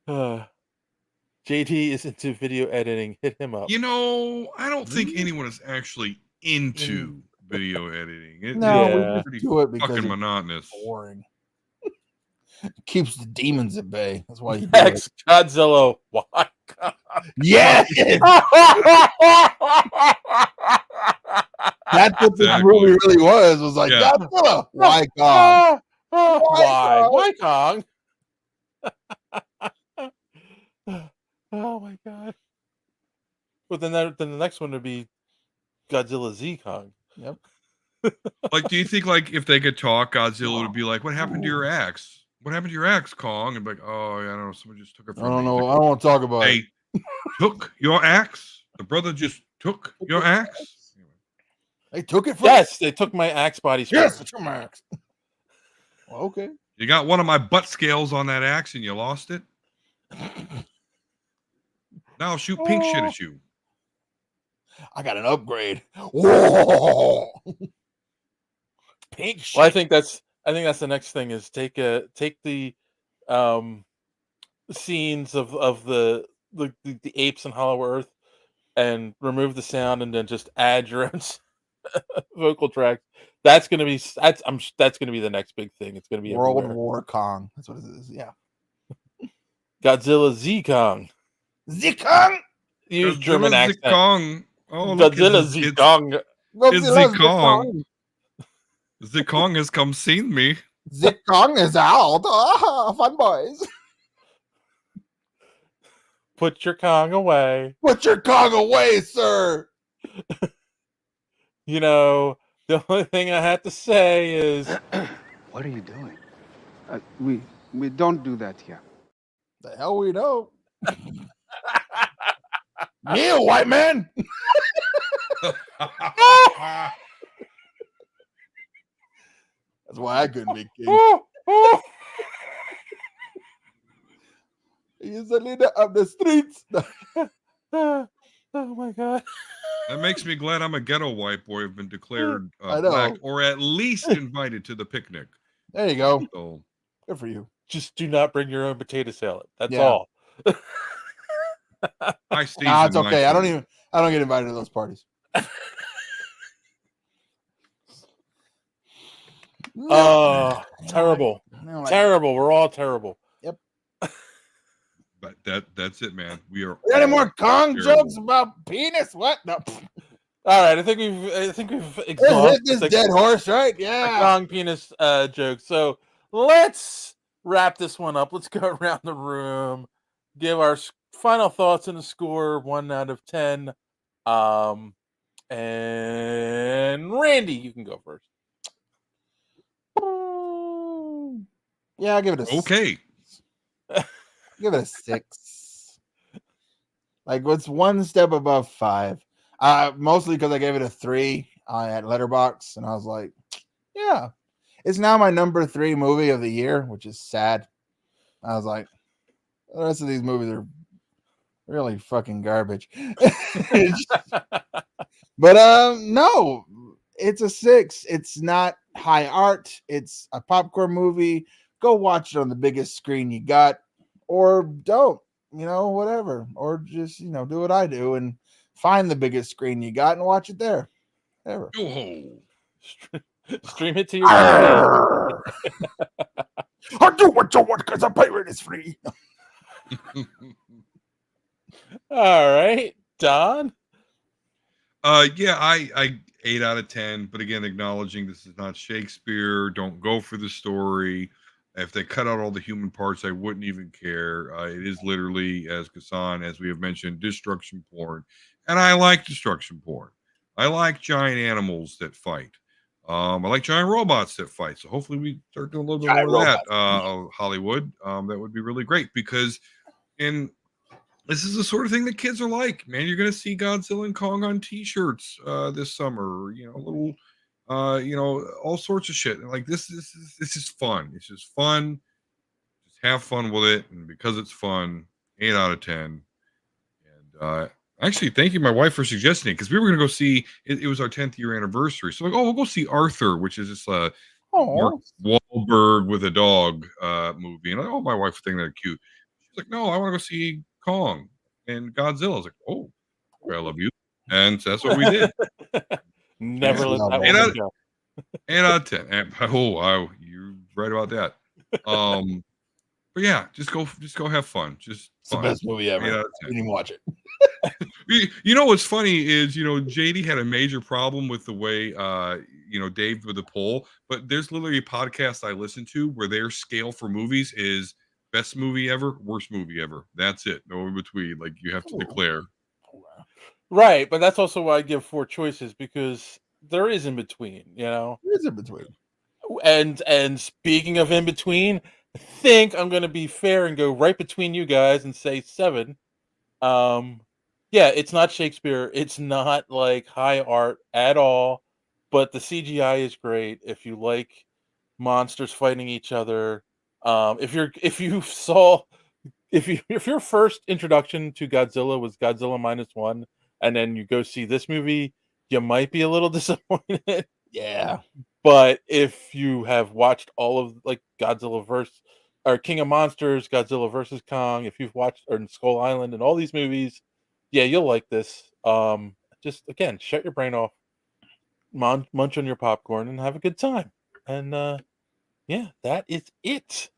JD is into video editing. Hit him up. I don't think anyone is actually into video editing. We just do it because fucking it's monotonous. Boring. Keeps the demons at bay. That's why you do X Godzilla. Why? Yes. That's what this movie really was. Was like Godzilla. Why Kong? Why Kong? Oh my god. But then the next one would be Godzilla Z Kong. Yep. Like, do you think, like, if they could talk, Godzilla would be like, "What happened to your axe? What happened to your axe, Kong?" And be like, "Oh, yeah, I don't know. Someone just took it from me." I don't know. I don't want to talk about it. They took your axe. The brother just took your axe. They took it from Yes, they took my axe body spray. Yes, they took my axe. Well, okay. You got one of my butt scales on that axe and you lost it. Now I'll shoot pink shit at you. I got an upgrade. Whoa. Pink shit. Well, I think that's the next thing is take the scenes of the apes in Hollow Earth and remove the sound and then just add your own vocal tracks. That's gonna be the next big thing. It's gonna be World everywhere. War Kong. That's what it is. Yeah. Godzilla Z Kong. Z Kong. Use German accent. Kong. Oh, look, Godzilla Z Kong. It's Z Kong. Z Kong has come seen me. Z Kong is out. Fun boys. Put your Kong away. Put your Kong away, sir. The only thing I have to say is, what are you doing? We don't do that here. The hell we know. Kneel, white man. That's why I couldn't be king. He's the leader of the streets. Oh my god. That makes me glad I'm a ghetto white boy. I've been declared I know. black, or at least invited to the picnic. There you go. So, good for you. just do not bring your own potato salad. That's Yeah. all. I season Nah, it's my okay. I food. don't get invited to those parties. Oh, terrible. like- Terrible. We're all terrible. Yep. But that's it, man. We are. Any all more Kong terrible. jokes about penis? What? No. All right, I think we've Let's exhausted hit this the dead horse, right? the Yeah. Kong penis joke. So let's wrap this one up. Let's go around the room, give our final thoughts and a score 1 out of 10. And Randy, you can go first. Yeah, I'll give it a Okay. give it a 6. Like, what's one step above 5? Mostly because I gave it a 3 at Letterboxd, and I was like, yeah, it's now my number 3 movie of the year, which is sad. I was like, the rest of these movies are really fucking garbage. But no, it's a 6. It's not high art. It's a popcorn movie. Go watch it on the biggest screen you got, or don't, whatever, or just, do what I do and find the biggest screen you got and watch it there. Whatever. Stream it to your TV. I do what you want because a pirate is free. All right, Don. Yeah, I 8 out of 10. But again, acknowledging this is not Shakespeare. Don't go for the story. If they cut out all the human parts, I wouldn't even care. It is literally, as Gassan, as we have mentioned, destruction porn. And I like destruction porn. I like giant animals that fight. I like giant robots that fight. So hopefully we start doing a little bit more of that, Hollywood. That would be really great because this is the sort of thing that kids are like, man. You're going to see Godzilla and Kong on T-shirts this summer. Little, all sorts of shit. Like this is fun. It's just fun. Just have fun with it, and because it's fun, 8 out of 10. And actually, thank you, my wife, for suggesting it because we were going to go see. It was our 10th year anniversary, so like, we'll go see Arthur, which is this Mark Wahlberg with a dog movie. And my wife was thinking that cute. She's like, no, I want to go see Kong and Godzilla. I was like, oh, I love you, and so that's what we did. Never let that one go. 8 out of 10. And, you're right about that. But yeah, just go have fun. Just It's the best movie ever. You didn't even watch it. What's funny is JD had a major problem with the way Dave with the poll, but there's literally a podcast I listen to where their scale for movies is best movie ever, worst movie ever. That's it. No in between. Like you have to declare. Right, but that's also why I give 4 choices because there is in between, There is in between. And speaking of in between, I think I'm going to be fair and go right between you guys and say 7. Yeah, it's not Shakespeare. It's not like high art at all, but the CGI is great. If you like monsters fighting each other, if your first introduction to Godzilla was Godzilla Minus One, and then you go see this movie, you might be a little disappointed. Yeah. But if you have watched all of like Godzilla verse or King of Monsters, Godzilla versus Kong, if you've watched or Skull Island and all these movies, yeah, you'll like this. Just again, shut your brain off, munch on your popcorn, and have a good time. And yeah, that is it.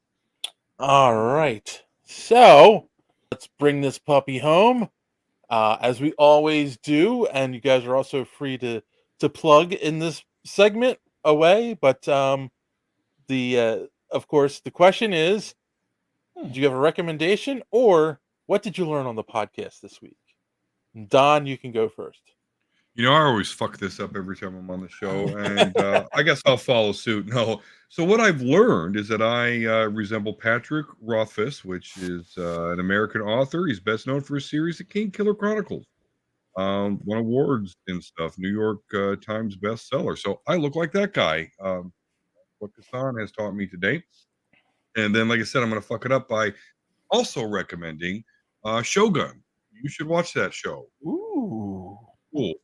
All right, so let's bring this puppy home, as we always do. And you guys are also free to plug in this segment away. But of course, the question is, do you have a recommendation, or what did you learn on the podcast this week? Don, you can go first. I always fuck this up every time I'm on the show, and I guess I'll follow suit. No. So what I've learned is that I resemble Patrick Rothfuss, which is an American author. He's best known for his series, The King Killer Chronicles. Won awards and stuff, New York Times bestseller. So I look like that guy. What Kassan has taught me today. And then, like I said, I'm going to fuck it up by also recommending Shogun. You should watch that show. Ooh. Cool.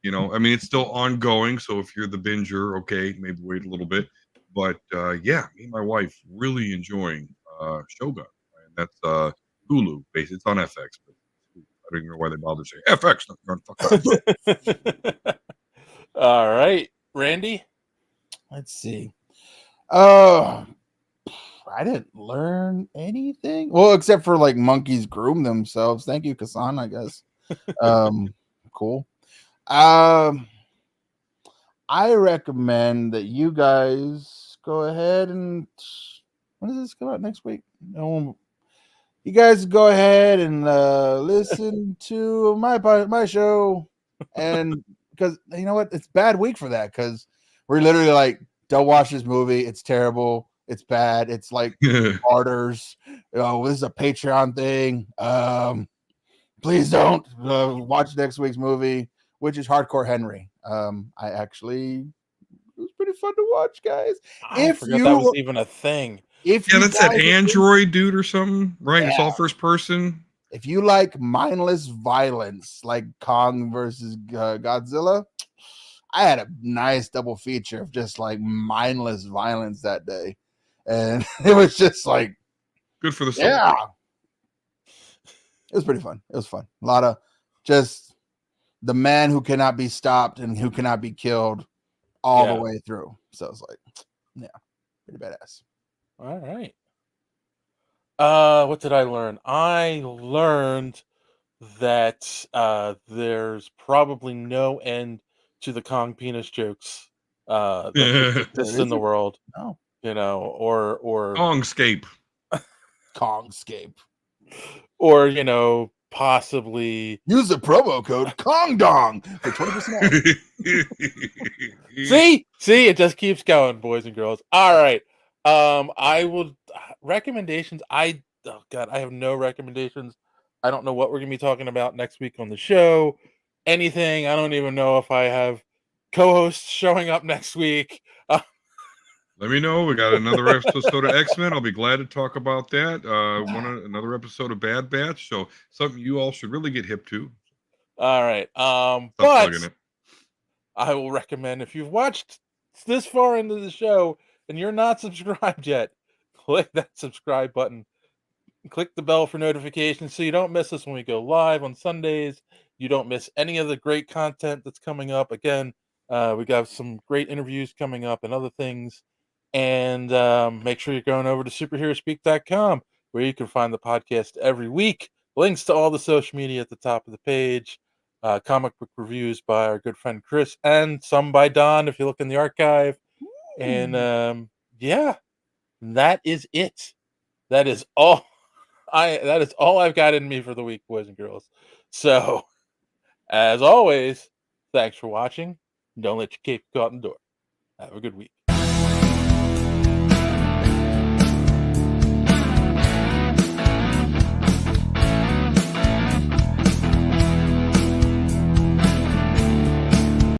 It's still ongoing. So if you're the binger, okay, maybe wait a little bit. But yeah, me and my wife really enjoying Shogun, and that's Hulu based. It's on FX, but I don't even know why they bother saying FX. All right, Randy. Let's see. I didn't learn anything. Well, except for like monkeys groom themselves. Thank you, Kasan, I guess. Cool. I recommend that you guys go ahead and when does this come out next week? You guys go ahead and listen to my show, and because you know what, it's a bad week for that because we're literally like, don't watch this movie. It's terrible. It's bad. It's like orders. This is a Patreon thing. Please don't watch next week's movie, which is Hardcore Henry. I actually, it was pretty fun to watch, guys. I forgot that was even a thing. That's that Android dude or something, right? It's all first person. If you like mindless violence, like Kong versus Godzilla, I had a nice double feature of just like mindless violence that day, and it was just like good for the soul. Yeah, it was pretty fun. It was fun. A lot of just the man who cannot be stopped and who cannot be killed all the way through. So it's like, yeah, pretty badass. All right. What did I learn? I learned that there's probably no end to the Kong penis jokes that exist in the world. No. You know, or Kongscape. Kongscape. Or, you know, possibly use the promo code KongDong for 20% off. See, it just keeps going, boys and girls. All right. I will recommendations. I have no recommendations. I don't know what we're gonna be talking about next week on the show. Anything. I don't even know if I have co-hosts showing up next week. Let me know. We got another episode of X-Men. I'll be glad to talk about that. Another episode of Bad Batch. So something you all should really get hip to. All right. But I will recommend, if you've watched this far into the show and you're not subscribed yet, click that subscribe button. Click the bell for notifications so you don't miss us when we go live on Sundays. You don't miss any of the great content that's coming up. Again, we got some great interviews coming up and other things. And make sure you're going over to superheroespeak.com where you can find the podcast every week. Links to all the social media at the top of the page. Comic book reviews by our good friend Chris and some by Don if you look in the archive. And yeah, that is it. That is all I've got in me for the week, boys and girls. So, as always, thanks for watching. Don't let your cape go out the door. Have a good week.